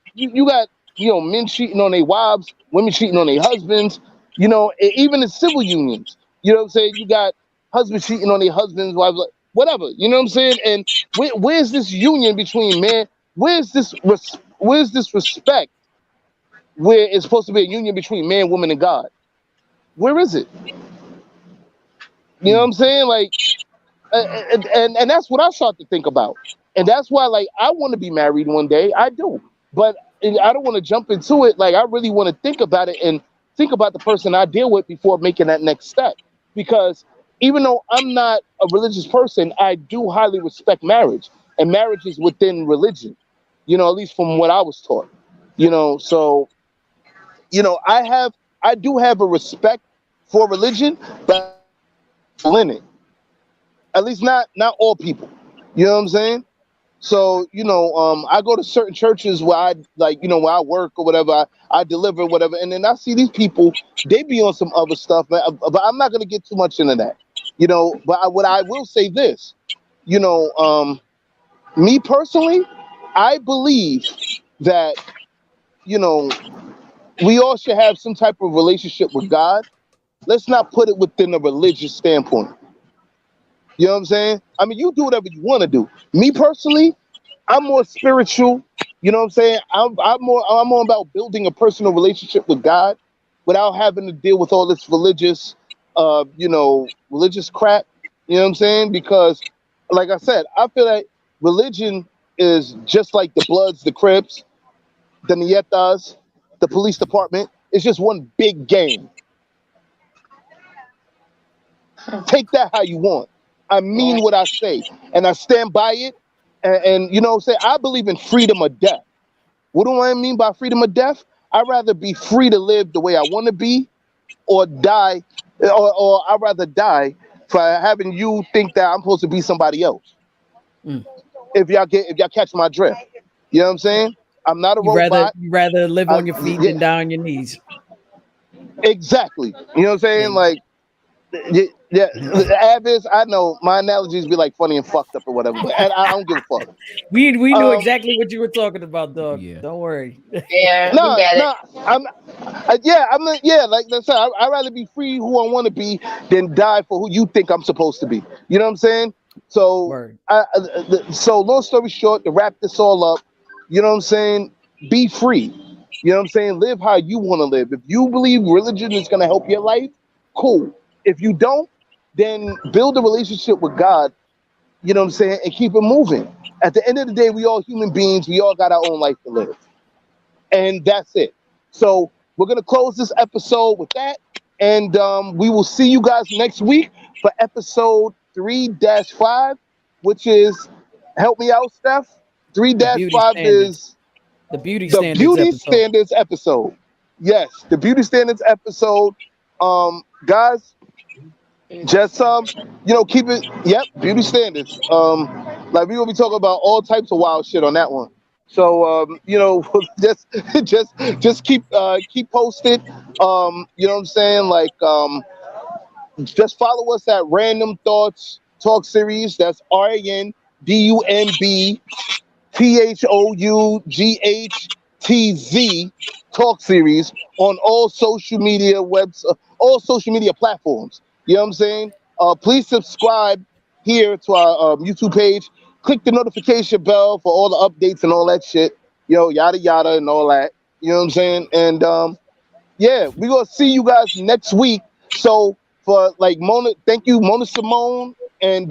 men cheating on their wives, women cheating on their husbands, even in civil unions. You know what I'm saying? You got husbands cheating on their husbands, wives, whatever. You know what I'm saying? And where's this union between man? Where's this respect where it's supposed to be a union between man, woman, and God? Where is it? You know what I'm saying? Like, and that's what I start to think about. And that's why, like, I want to be married one day. I do. But I don't want to jump into it. Like, I really want to think about it and think about the person I deal with before making that next step. Because even though I'm not a religious person, I do highly respect marriage. And marriage is within religion, at least from what I was taught. So, I do have a respect for religion, but in it. At least not all people. You know what I'm saying? So, I go to certain churches where I where I work or whatever, I deliver whatever, and then I see these people, they be on some other stuff, but I'm not gonna get too much into that. But what I will say this, me personally, I believe that, we all should have some type of relationship with God. Let's not put it within a religious standpoint. You know what I'm saying? I mean, you do whatever you want to do. Me personally, I'm more spiritual. You know what I'm saying? I'm more about building a personal relationship with God without having to deal with all this religious crap. You know what I'm saying? Because, like I said, I feel like religion is just like the Bloods, the Crips, the Nietas, the police department. It's just one big game. Take that how you want. I mean what I say, and I stand by it. And you know what I'm saying? I believe in freedom or death. What do I mean by freedom or death? I'd rather be free to live the way I want to be, or die, or I'd rather die for having you think that I'm supposed to be somebody else. If y'all catch my drift, you know what I'm saying? I'm not a robot. You rather live on your feet than die on your knees. Exactly. You know what I'm saying? Like, yeah, Avis, I know my analogies be like funny and fucked up or whatever, but I don't give a fuck. We knew exactly what you were talking about, dog. Yeah. Don't worry. Yeah, no, like I said, I'd rather be free who I want to be than die for who you think I'm supposed to be. You know what I'm saying? So, so long story short, to wrap this all up, you know what I'm saying? Be free. You know what I'm saying? Live how you want to live. If you believe religion is going to help your life, cool. If you don't, then build a relationship with God, you know what I'm saying, and keep it moving. At the end of the day, we all human beings. We all got our own life to live. And that's it. So we're going to close this episode with that. And we will see you guys next week for episode 3-5, which is, help me out, Steph. 3-5 is the beauty standards episode. Yes, the beauty standards episode. Guys, just keep it. Yep, beauty standards. Like we're gonna be talking about all types of wild shit on that one. So just keep posted. You know what I'm saying? Like just follow us at Randumb Thoughtz Talk Series. That's RANDUMBTHOUGHTZ Talk Series on all social media all social media platforms. You know what I'm saying? Please subscribe here to our YouTube page. Click the notification bell for all the updates and all that shit. Yada yada and all that. You know what I'm saying? And we're gonna see you guys next week. So for like Mona, thank you, Mona Simone and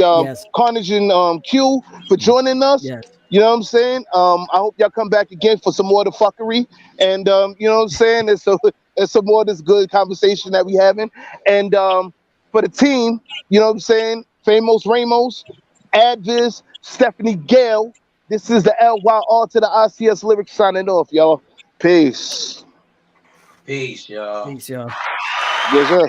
Carnage and Q for joining us. Yes. You know what I'm saying? I hope y'all come back again for some more of the fuckery. And you know what I'm saying? There's some more of this good conversation that we having. And for the team, you know what I'm saying? Famos Ramos, Advis, Stephanie Gale. This is the LYR to the ICS Lyrics signing off, y'all. Peace. Peace. Peace, y'all. Peace, y'all. Yes, sir.